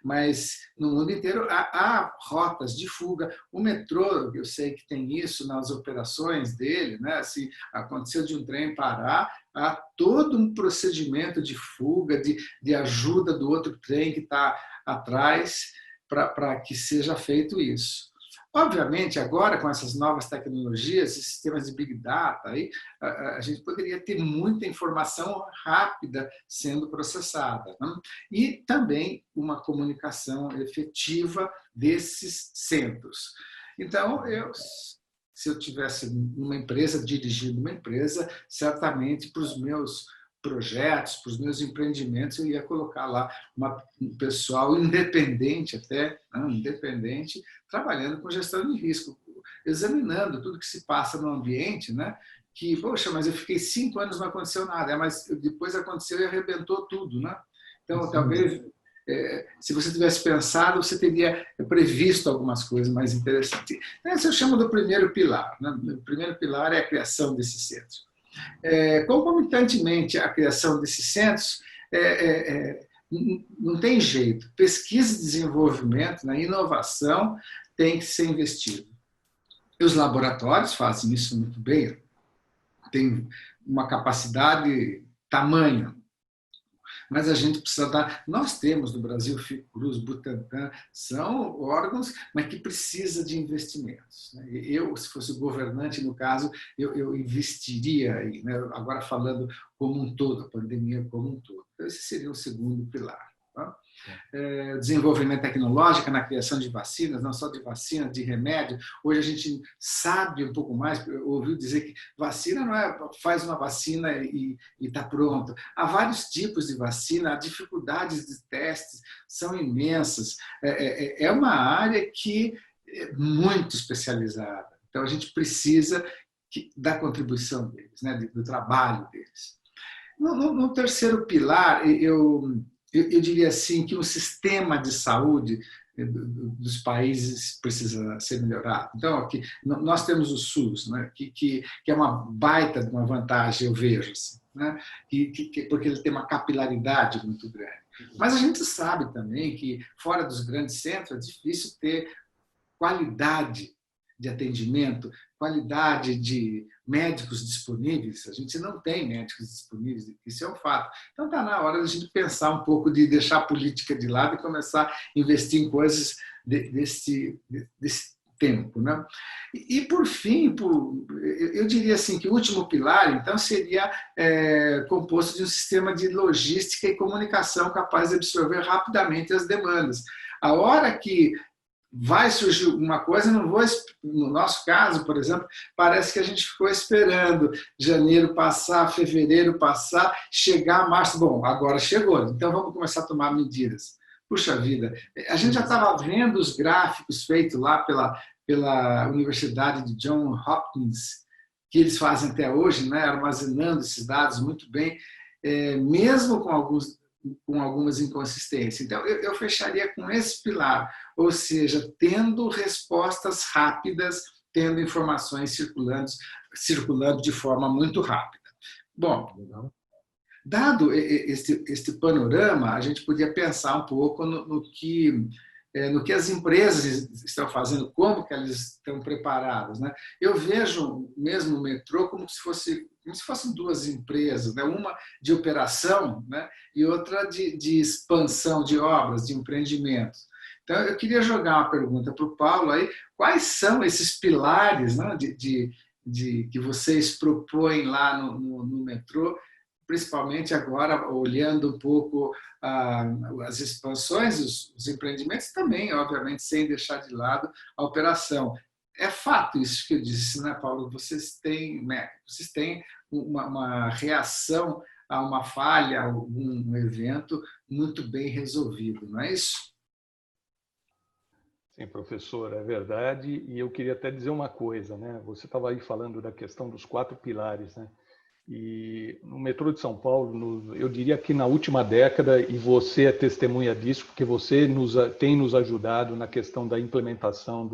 mas no mundo inteiro há rotas de fuga. O metrô, eu sei que tem isso nas operações dele, né? Se aconteceu de um trem parar, há todo um procedimento de fuga, de ajuda do outro trem que está atrás para que seja feito isso. Obviamente, agora, com essas novas tecnologias e sistemas de Big Data, aí, a gente poderia ter muita informação rápida sendo processada, né? E também uma comunicação efetiva desses centros. Então, se eu tivesse uma empresa, dirigindo uma empresa, certamente para os meus projetos, para os meus empreendimentos, eu ia colocar lá um pessoal independente, trabalhando com gestão de risco, examinando tudo que se passa no ambiente, né? que, poxa, mas eu fiquei 5 anos, não aconteceu nada. Mas depois aconteceu e arrebentou tudo, né? Então, talvez, se você tivesse pensado, você teria previsto algumas coisas mais interessantes. Esse eu chamo do primeiro pilar, né? O primeiro pilar é a criação desses centros. Concomitantemente à criação desses centros, não tem jeito. Pesquisa e desenvolvimento, né, inovação, tem que ser investido. E os laboratórios fazem isso muito bem, tem uma capacidade tamanho, mas a gente precisa dar. Nós temos no Brasil Fiocruz, Butantan, são órgãos, mas que precisa de investimentos. Eu, se fosse governante, no caso, eu investiria aí, né? Agora falando como um todo, a pandemia como um todo. Então, esse seria o segundo pilar. Tá? Desenvolvimento tecnológico na criação de vacinas, não só de vacinas, de remédio. Hoje a gente sabe um pouco mais, ouviu dizer que vacina não é faz uma vacina e está pronto. Há vários tipos de vacina, as dificuldades de testes são imensas. É uma área que é muito especializada. Então a gente precisa da contribuição deles, né, do trabalho deles. No terceiro pilar, eu diria assim que o sistema de saúde dos países precisa ser melhorado. Então, aqui, nós temos o SUS, né, que é uma baita de uma vantagem, eu vejo, assim, né, porque ele tem uma capilaridade muito grande. Mas a gente sabe também que, fora dos grandes centros, é difícil ter qualidade de atendimento, qualidade de médicos disponíveis. A gente não tem médicos disponíveis, isso é um fato. Então está na hora de a gente pensar um pouco de deixar a política de lado e começar a investir em coisas desse tempo, né? E por fim, eu diria assim que o último pilar, então, seria composto de um sistema de logística e comunicação capaz de absorver rapidamente as demandas. A hora que vai surgir alguma coisa, no nosso caso, por exemplo, parece que a gente ficou esperando janeiro passar, fevereiro passar, chegar março. Bom, agora chegou, então vamos começar a tomar medidas. Puxa vida, a gente já estava vendo os gráficos feitos lá pela Universidade de Johns Hopkins, que eles fazem até hoje, né, armazenando esses dados muito bem, mesmo com algumas inconsistências. Então, eu fecharia com esse pilar, ou seja, tendo respostas rápidas, tendo informações circulando de forma muito rápida. Bom, dado este panorama, a gente podia pensar um pouco no que as empresas estão fazendo, como que elas estão preparadas, né? Eu vejo mesmo o metrô como se fossem duas empresas, né? Uma de operação, né? E outra de expansão de obras, de empreendimentos. Então, eu queria jogar uma pergunta para o Paulo aí, quais são esses pilares, né, que vocês propõem lá no metrô, principalmente agora, olhando um pouco as expansões, os empreendimentos também, obviamente, sem deixar de lado a operação. É fato isso que eu disse, né, Paulo? Vocês têm uma reação a uma falha, a algum evento muito bem resolvido, não é isso? Sim, professor, é verdade. E eu queria até dizer uma coisa, né? Você estava aí falando da questão dos 4 pilares, né? E no metrô de São Paulo, eu diria que na última década, e você é testemunha disso, porque você tem nos ajudado na questão da implementação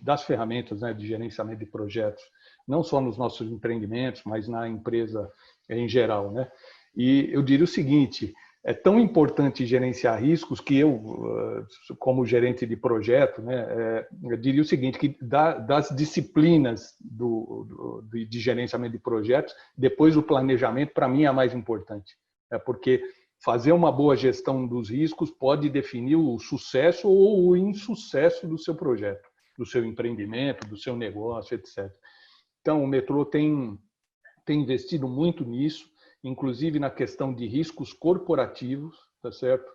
das ferramentas, né, de gerenciamento de projetos, não só nos nossos empreendimentos, mas na empresa em geral, né? E eu diria o seguinte: é tão importante gerenciar riscos que eu, como gerente de projeto, né, eu diria o seguinte, que das disciplinas de gerenciamento de projetos, depois o planejamento, para mim, é a mais importante. Porque fazer uma boa gestão dos riscos pode definir o sucesso ou o insucesso do seu projeto, do seu empreendimento, do seu negócio, etc. Então, o metrô tem investido muito nisso, inclusive na questão de riscos corporativos, tá certo?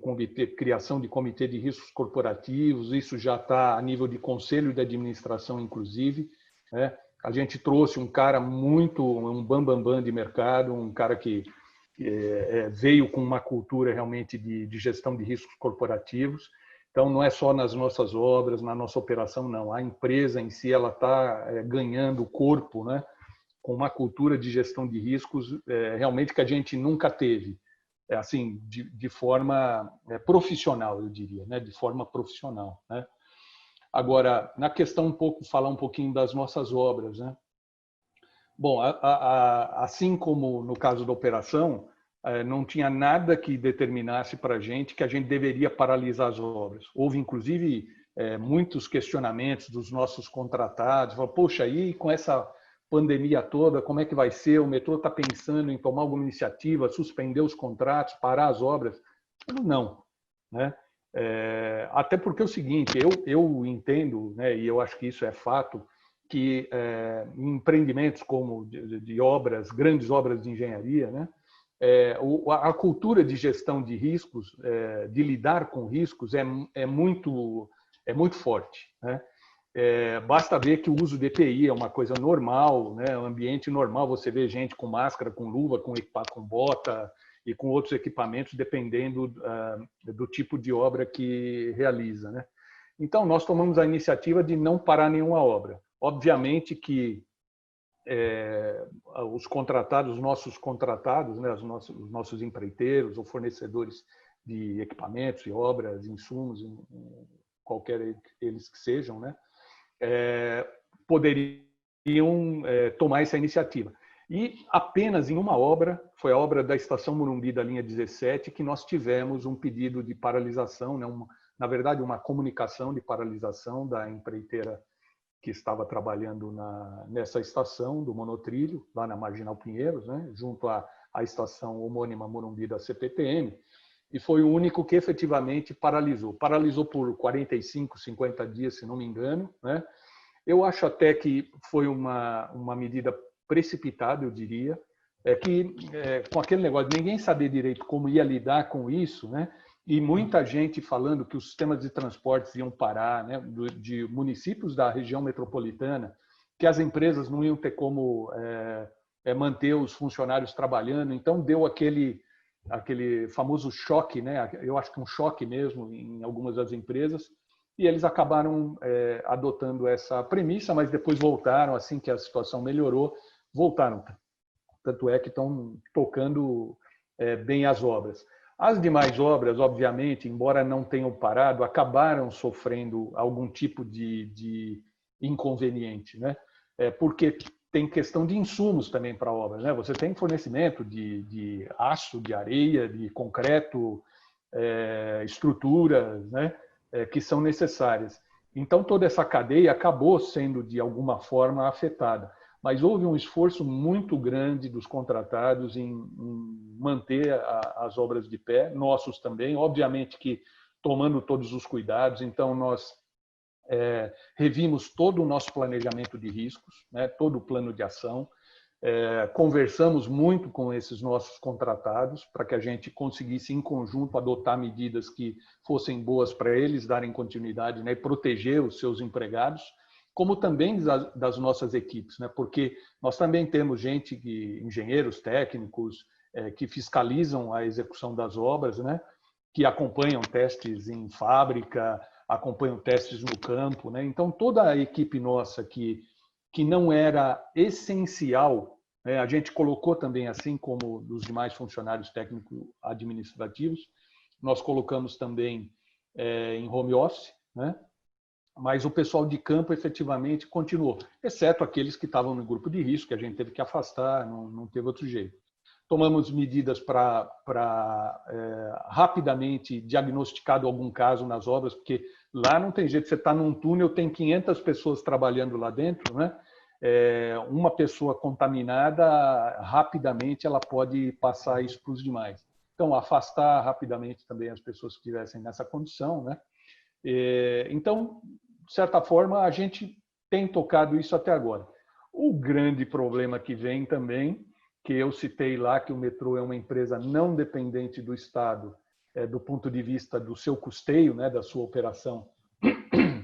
Com criação de comitê de riscos corporativos, isso já está a nível de conselho de administração, inclusive, né? A gente trouxe um cara um bambambam de mercado, um cara que veio com uma cultura realmente de gestão de riscos corporativos. Então, não é só nas nossas obras, na nossa operação, não. A empresa em si ela está ganhando corpo, né, com uma cultura de gestão de riscos realmente que a gente nunca teve, assim, de forma profissional, eu diria, né? De forma profissional, né? Agora, na questão falar um pouquinho das nossas obras, né? Bom, assim como no caso da operação, não tinha nada que determinasse para a gente que a gente deveria paralisar as obras. Houve, inclusive, muitos questionamentos dos nossos contratados. Poxa, aí com essa pandemia toda, como é que vai ser? O metrô está pensando em tomar alguma iniciativa, suspender os contratos, parar as obras? Não, né? Até porque é o seguinte, eu entendo, né, e eu acho que isso é fato, que em empreendimentos como de obras, grandes obras de engenharia, né, a cultura de gestão de riscos, de lidar com riscos, é muito forte, né? Basta ver que o uso de EPI é uma coisa normal, né? Um ambiente normal, você vê gente com máscara, com luva, com bota e com outros equipamentos, dependendo do tipo de obra que realiza, né? Então, nós tomamos a iniciativa de não parar nenhuma obra. Obviamente que os contratados, os nossos contratados, né, os nossos empreiteiros ou fornecedores de equipamentos e obras, insumos, qualquer eles que sejam, né, poderiam tomar essa iniciativa. E apenas em uma obra, foi a obra da Estação Morumbi da linha 17, que nós tivemos um pedido de paralisação, né, na verdade, uma comunicação de paralisação da empreiteira que estava trabalhando nessa estação do monotrilho, lá na Marginal Pinheiros, né, junto à estação homônima Morumbi da CPTM, e foi o único que efetivamente paralisou. Paralisou por 45, 50 dias, se não me engano, né? Eu acho até que foi uma medida precipitada, eu diria, com aquele negócio de ninguém saber direito como ia lidar com isso, né? E muita gente falando que os sistemas de transportes iam parar, né? De municípios da região metropolitana, que as empresas não iam ter como manter os funcionários trabalhando. Então, deu aquele famoso choque, né? Eu acho que um choque mesmo em algumas das empresas, e eles acabaram adotando essa premissa, mas depois voltaram, assim que a situação melhorou, voltaram. Tanto é que estão tocando bem as obras. As demais obras, obviamente, embora não tenham parado, acabaram sofrendo algum tipo de inconveniente, né? Porque tem questão de insumos também para obras, né? Você tem fornecimento de aço, de areia, de concreto, estruturas, né? Que são necessárias. Então, toda essa cadeia acabou sendo, de alguma forma, afetada. Mas houve um esforço muito grande dos contratados em manter as obras de pé, nossos também, obviamente que tomando todos os cuidados. Então, nós revimos todo o nosso planejamento de riscos, né, todo o plano de ação, conversamos muito com esses nossos contratados para que a gente conseguisse, em conjunto, adotar medidas que fossem boas para eles darem continuidade, né, e proteger os seus empregados, como também das nossas equipes, né? Porque nós também temos engenheiros técnicos que fiscalizam a execução das obras, né? Que acompanham testes em fábrica, acompanham testes no campo, né? Então, toda a equipe nossa que não era essencial, né? A gente colocou também, assim como os demais funcionários técnico-administrativos, nós colocamos também em home office, né? Mas o pessoal de campo efetivamente continuou, exceto aqueles que estavam no grupo de risco, que a gente teve que afastar, não teve outro jeito. Tomamos medidas para rapidamente diagnosticado algum caso nas obras, porque lá não tem jeito, você está num túnel, tem 500 pessoas trabalhando lá dentro, né? Uma pessoa contaminada, rapidamente ela pode passar isso para os demais. Então, afastar rapidamente também as pessoas que estivessem nessa condição, né? Então, de certa forma, a gente tem tocado isso até agora. O grande problema que vem também, que eu citei lá, que o metrô é uma empresa não dependente do Estado, do ponto de vista do seu custeio, né, da sua operação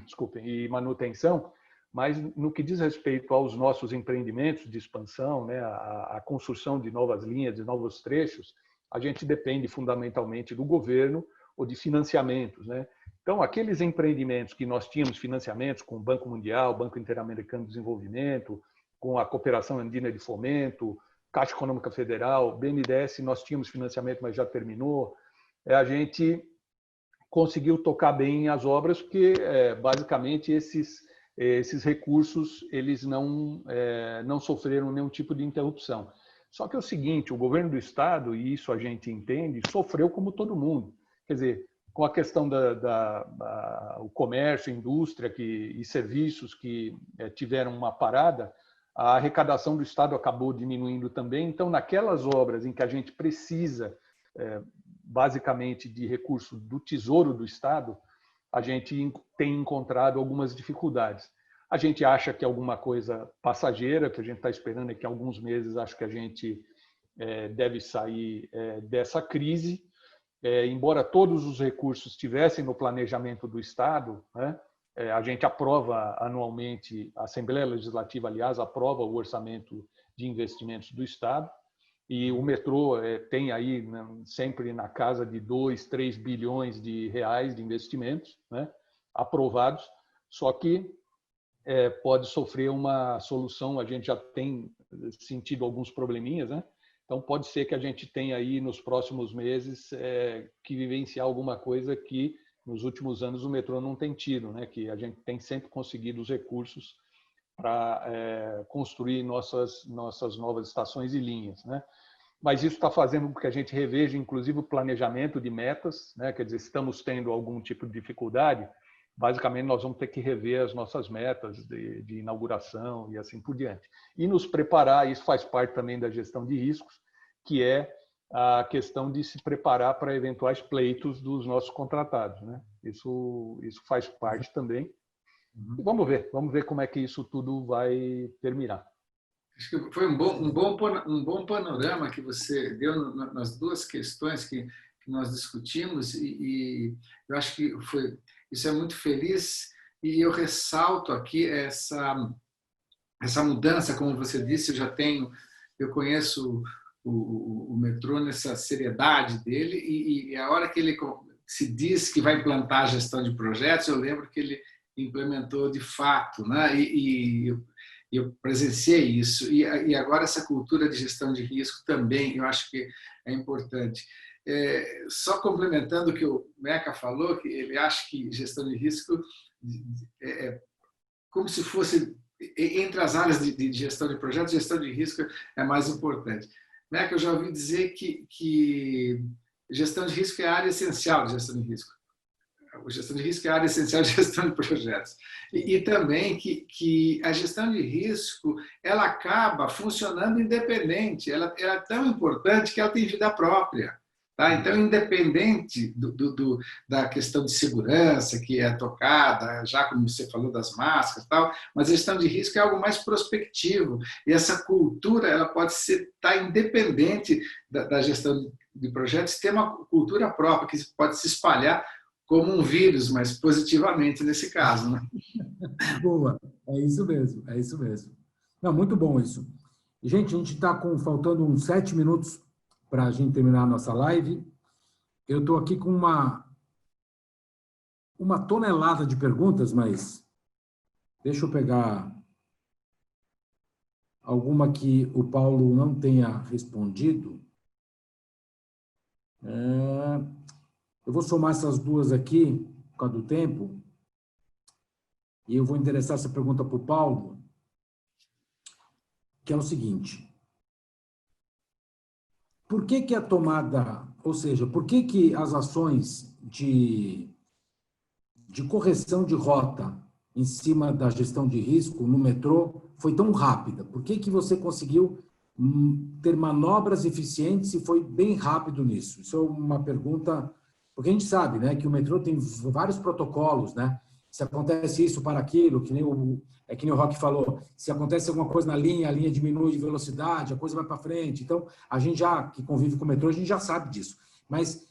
desculpem, e manutenção, mas no que diz respeito aos nossos empreendimentos de expansão, né, a construção de novas linhas, de novos trechos, a gente depende fundamentalmente do governo ou de financiamentos, né? Então, aqueles empreendimentos que nós tínhamos financiamentos com o Banco Mundial, Banco Interamericano de Desenvolvimento, com a Cooperação Andina de Fomento, Caixa Econômica Federal, BNDES, nós tínhamos financiamento, mas já terminou. A gente conseguiu tocar bem as obras, porque basicamente esses recursos eles não sofreram nenhum tipo de interrupção. Só que é o seguinte, o governo do Estado, e isso a gente entende, sofreu como todo mundo. Quer dizer, com a questão o comércio, indústria e serviços que tiveram uma parada, a arrecadação do Estado acabou diminuindo também. Então, naquelas obras em que a gente precisa, basicamente, de recursos do Tesouro do Estado, a gente tem encontrado algumas dificuldades. A gente acha que é alguma coisa passageira, que a gente está esperando é que em alguns meses acho que a gente deve sair dessa crise. Embora todos os recursos estivessem no planejamento do Estado, né, a gente aprova anualmente, a Assembleia Legislativa, aliás, aprova o orçamento de investimentos do Estado, e o metrô tem aí, né, sempre na casa de 2, 3 bilhões de reais de investimentos, né, aprovados, só que pode sofrer uma solução, a gente já tem sentido alguns probleminhas, né? Então pode ser que a gente tenha aí nos próximos meses que vivenciar alguma coisa que nos últimos anos o metrô não tem tido, né? Que a gente tem sempre conseguido os recursos para construir nossas novas estações e linhas, né? Mas isso está fazendo com que a gente reveja, inclusive, o planejamento de metas, né? Quer dizer, estamos tendo algum tipo de dificuldade, basicamente nós vamos ter que rever as nossas metas de inauguração e assim por diante. E nos preparar, isso faz parte também da gestão de riscos, que é a questão de se preparar para eventuais pleitos dos nossos contratados, né? Isso faz parte também. E vamos ver como é que isso tudo vai terminar. Acho que foi um bom panorama que você deu nas duas questões que nós discutimos, e eu acho que isso é muito feliz, e eu ressalto aqui essa mudança, como você disse, eu conheço o metrô nessa seriedade dele, e a hora que ele se diz que vai implantar a gestão de projetos, eu lembro que ele implementou de fato, né? E eu presenciei isso, e agora essa cultura de gestão de risco também, eu acho que é importante. Só complementando o que o Meca falou, que ele acha que gestão de risco é como se fosse, entre as áreas de gestão de projetos, gestão de risco é mais importante. Meca, eu já ouvi dizer que gestão de risco é a área essencial de gestão de risco. A gestão de risco é a área essencial de gestão de projetos. E também que a gestão de risco ela acaba funcionando independente. Ela é tão importante que ela tem vida própria. Tá? Então, independente da questão de segurança que é tocada, já como você falou das máscaras e tal, mas a gestão de risco é algo mais prospectivo. E essa cultura ela pode estar independente da gestão de projetos, ter uma cultura própria que pode se espalhar como um vírus, mas positivamente nesse caso. Né? Boa, é isso mesmo, é isso mesmo. Não, muito bom isso. Gente, a gente está faltando uns 7 minutos para a gente terminar a nossa live. Eu estou aqui com uma tonelada de perguntas, mas deixa eu pegar alguma que o Paulo não tenha respondido. Eu vou somar essas duas aqui, por causa do tempo, e eu vou endereçar essa pergunta para o Paulo, que é o seguinte: por que a tomada, ou seja, por que as ações de correção de rota em cima da gestão de risco no metrô foi tão rápida? Por que você conseguiu ter manobras eficientes e foi bem rápido nisso? Isso é uma pergunta, porque a gente sabe, né, que o metrô tem vários protocolos, né? Se acontece isso para aquilo, que nem o Roque falou, se acontece alguma coisa na linha, a linha diminui de velocidade, a coisa vai para frente. Então, a gente que convive com o metrô, a gente já sabe disso. Mas,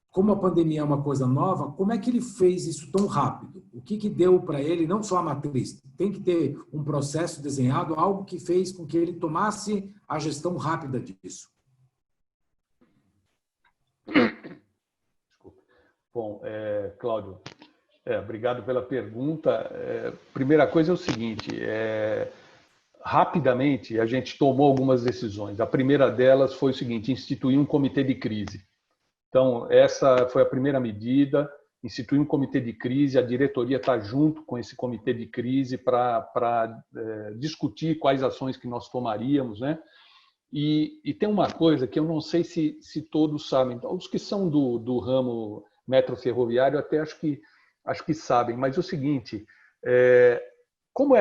como a pandemia é uma coisa nova, como é que ele fez isso tão rápido? O que deu para ele, não só a matriz? Tem que ter um processo desenhado, algo que fez com que ele tomasse a gestão rápida disso. Desculpa. Bom, Cláudio, obrigado pela pergunta. Primeira coisa é o seguinte, rapidamente, a gente tomou algumas decisões. A primeira delas foi o seguinte: instituir um comitê de crise. Então, essa foi a primeira medida, instituir um comitê de crise, a diretoria está junto com esse comitê de crise para discutir quais ações que nós tomaríamos, né? E tem uma coisa que eu não sei se todos sabem, os que são do ramo metroferroviário até acho que sabem, mas é o seguinte, como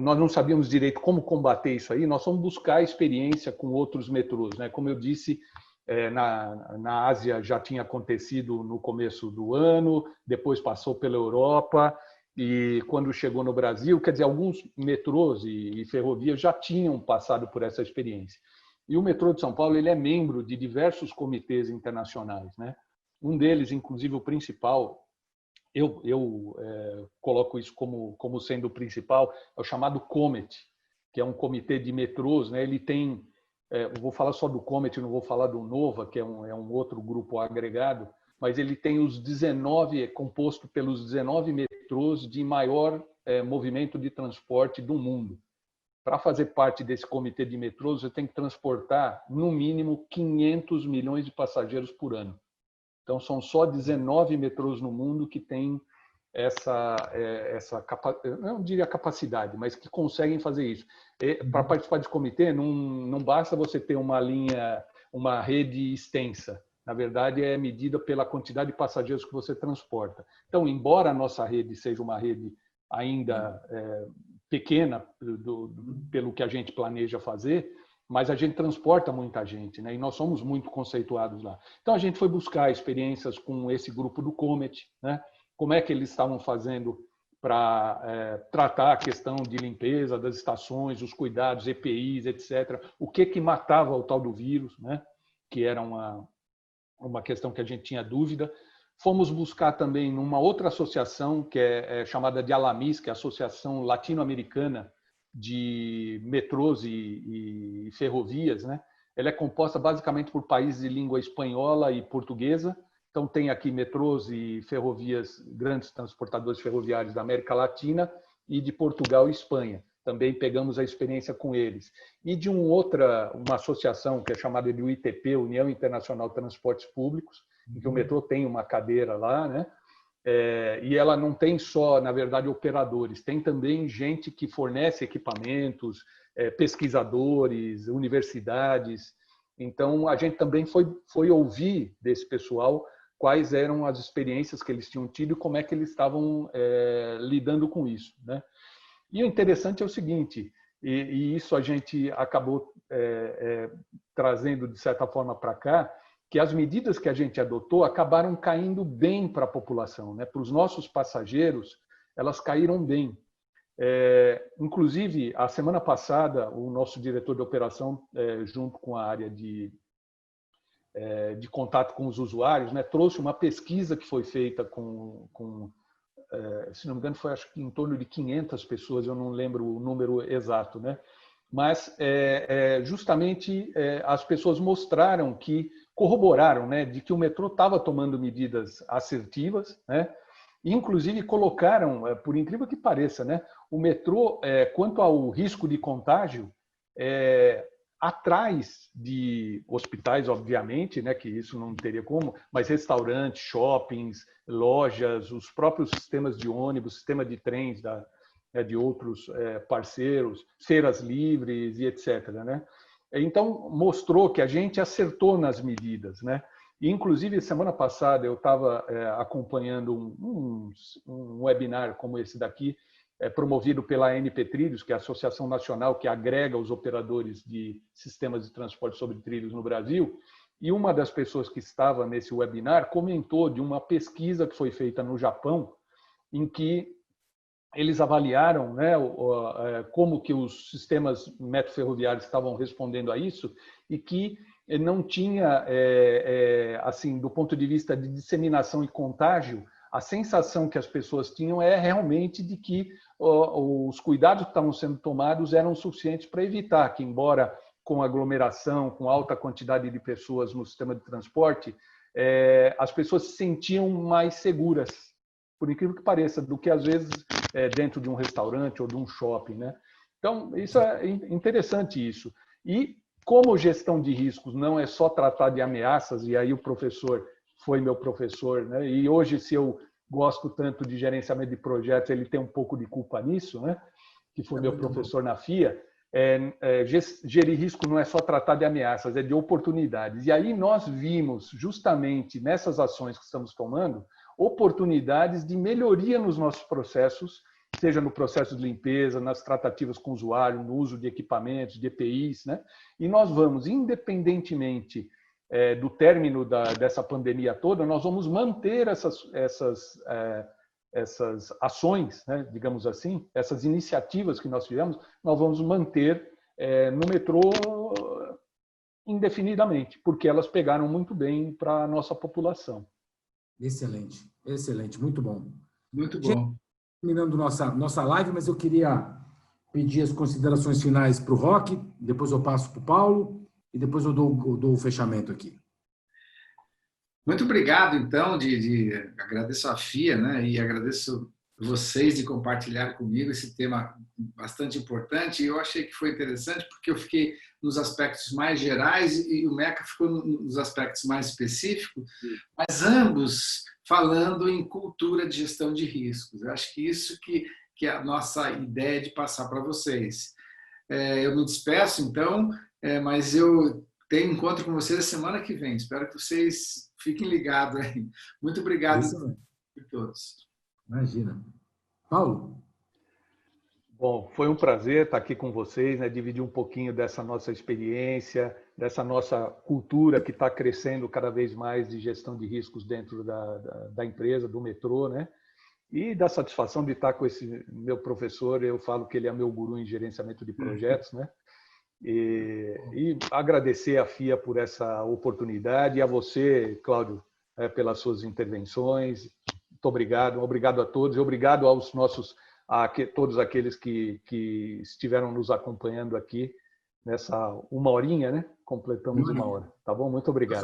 nós não sabíamos direito como combater isso aí, nós fomos buscar experiência com outros metrôs, né? Como eu disse, na Ásia já tinha acontecido no começo do ano, depois passou pela Europa, e quando chegou no Brasil, quer dizer, alguns metrôs e ferrovias já tinham passado por essa experiência. E o metrô de São Paulo ele é membro de diversos comitês internacionais, né? Um deles, inclusive o principal, eu coloco isso como sendo o principal, é o chamado COMET, que é um comitê de metrôs, né? Ele tem, eu vou falar só do COMET, não vou falar do NOVA, que é um outro grupo agregado, mas ele tem os 19, composto pelos 19 metrôs de maior movimento de transporte do mundo. Para fazer parte desse comitê de metrôs, você tem que transportar, no mínimo, 500 milhões de passageiros por ano. Então, são só 19 metrôs no mundo que têm essa não diria capacidade, mas que conseguem fazer isso. Para participar desse comitê, não basta você ter uma rede extensa. Na verdade, é medida pela quantidade de passageiros que você transporta. Então, embora a nossa rede seja uma rede ainda pequena pelo que a gente planeja fazer, mas a gente transporta muita gente, né? E nós somos muito conceituados lá. Então, a gente foi buscar experiências com esse grupo do COMET, né? Como é que eles estavam fazendo para tratar a questão de limpeza das estações, os cuidados, EPIs, etc. O que matava o tal do vírus, né? Que era uma questão que a gente tinha dúvida. Fomos buscar também numa outra associação, que é chamada de ALAMIS, que é a Associação Latino-Americana de Metrôs e Ferrovias, né? Ela é composta basicamente por países de língua espanhola e portuguesa. Então, tem aqui metrôs e ferrovias, grandes transportadores ferroviários da América Latina e de Portugal e Espanha. Também pegamos a experiência com eles. E de uma associação que é chamada de UITP, União Internacional de Transportes Públicos, em que o metrô tem uma cadeira lá, né? E ela não tem só, na verdade, operadores, tem também gente que fornece equipamentos, pesquisadores, universidades. Então, a gente também foi ouvir desse pessoal quais eram as experiências que eles tinham tido e como é que eles estavam lidando com isso, né? E o interessante é o seguinte, e isso a gente acabou trazendo, de certa forma, para cá, que as medidas que a gente adotou acabaram caindo bem para a população, né? Para os nossos passageiros, elas caíram bem. Inclusive, a semana passada, o nosso diretor de operação, junto com a área de contato com os usuários, né, trouxe uma pesquisa que foi feita se não me engano, foi acho que em torno de 500 pessoas, eu não lembro o número exato, né? Mas justamente as pessoas mostraram corroboraram, né, de que o metrô estava tomando medidas assertivas, né? Inclusive colocaram, por incrível que pareça, né, o metrô, quanto ao risco de contágio, atrás de hospitais, obviamente, né, que isso não teria como, mas restaurantes, shoppings, lojas, os próprios sistemas de ônibus, sistema de trens de outros parceiros, feiras livres e etc., né? Então, mostrou que a gente acertou nas medidas, né? E, inclusive, semana passada eu estava acompanhando um webinar como esse daqui, promovido pela ANP Trilhos, que é a Associação Nacional que agrega os operadores de sistemas de transporte sobre trilhos no Brasil, e uma das pessoas que estava nesse webinar comentou de uma pesquisa que foi feita no Japão, em que eles avaliaram, né, como que os sistemas metroferroviários estavam respondendo a isso e que não tinha, assim, do ponto de vista de disseminação e contágio, a sensação que as pessoas tinham realmente de que os cuidados que estavam sendo tomados eram suficientes para evitar que, embora com aglomeração, com alta quantidade de pessoas no sistema de transporte, as pessoas se sentiam mais seguras, por incrível que pareça, do que às vezes dentro de um restaurante ou de um shopping, né? Então, isso é interessante isso. E como gestão de riscos não é só tratar de ameaças, e aí o professor foi meu professor, né? E hoje, se eu gosto tanto de gerenciamento de projetos, ele tem um pouco de culpa nisso, né? Que foi meu professor na FIA. Gerir risco não é só tratar de ameaças, é de oportunidades. E aí nós vimos, justamente nessas ações que estamos tomando, oportunidades de melhoria nos nossos processos, seja no processo de limpeza, nas tratativas com o usuário, no uso de equipamentos, de EPIs, né? E nós vamos, independentemente do término dessa pandemia toda, nós vamos manter essas ações, né, digamos assim, essas iniciativas que nós tivemos, nós vamos manter no metrô indefinidamente, porque elas pegaram muito bem para a nossa população. Excelente, excelente, muito bom. Muito bom. Terminando nossa live, mas eu queria pedir as considerações finais para o Roque, depois eu passo para o Paulo e depois eu dou o fechamento aqui. Muito obrigado, então, agradeço a FIA, né, e agradeço vocês de compartilhar comigo esse tema bastante importante. Eu achei que foi interessante porque eu fiquei nos aspectos mais gerais e o Meca ficou nos aspectos mais específicos, mas ambos falando em cultura de gestão de riscos. Eu acho que isso que é a nossa ideia de passar para vocês. Eu me despeço, então, mas eu tenho encontro com vocês a semana que vem. Espero que vocês fiquem ligados aí. Muito obrigado a todos. Imagina. Paulo? Bom, foi um prazer estar aqui com vocês, né, dividir um pouquinho dessa nossa experiência, dessa nossa cultura que está crescendo cada vez mais de gestão de riscos dentro da empresa, do metrô, né? E da satisfação de estar com esse meu professor. Eu falo que ele é meu guru em gerenciamento de projetos, né? E agradecer à FIA por essa oportunidade e a você, Cláudio, pelas suas intervenções. Muito obrigado. Obrigado a todos e obrigado aos todos aqueles que estiveram nos acompanhando aqui nessa uma horinha, né? Completamos uma hora. Tá bom? Muito obrigado.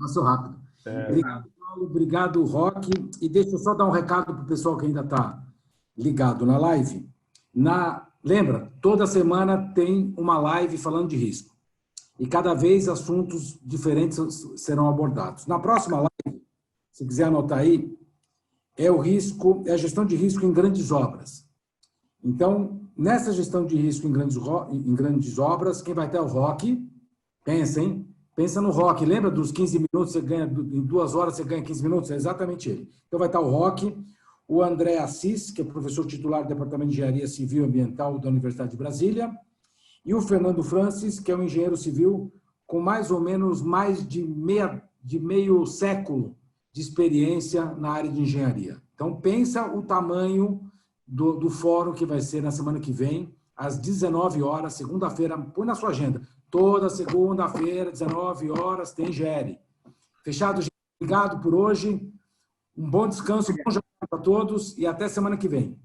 Passou rápido. Obrigado, Paulo. Obrigado, Roque. E deixa eu só dar um recado para o pessoal que ainda está ligado na live. Lembra, toda semana tem uma live falando de risco. E cada vez assuntos diferentes serão abordados. Na próxima live, se quiser anotar aí, é a gestão de risco em grandes obras. Então, nessa gestão de risco em grandes obras, quem vai ter é o Roque. Pensa, hein? Pensa no Roque. Lembra dos 15 minutos, você ganha, em 2 horas você ganha 15 minutos? É exatamente ele. Então, vai estar o Roque, o André Assis, que é professor titular do Departamento de Engenharia Civil e Ambiental da Universidade de Brasília, e o Fernando Francis, que é um engenheiro civil com mais ou menos mais de meio século de experiência na área de engenharia. Então, pensa o tamanho do fórum que vai ser na semana que vem, às 19 horas, segunda-feira, põe na sua agenda. Toda segunda-feira, 19 horas, tem GERE. Fechado, gente? Obrigado por hoje. Um bom descanso, bom jantar para todos e até semana que vem.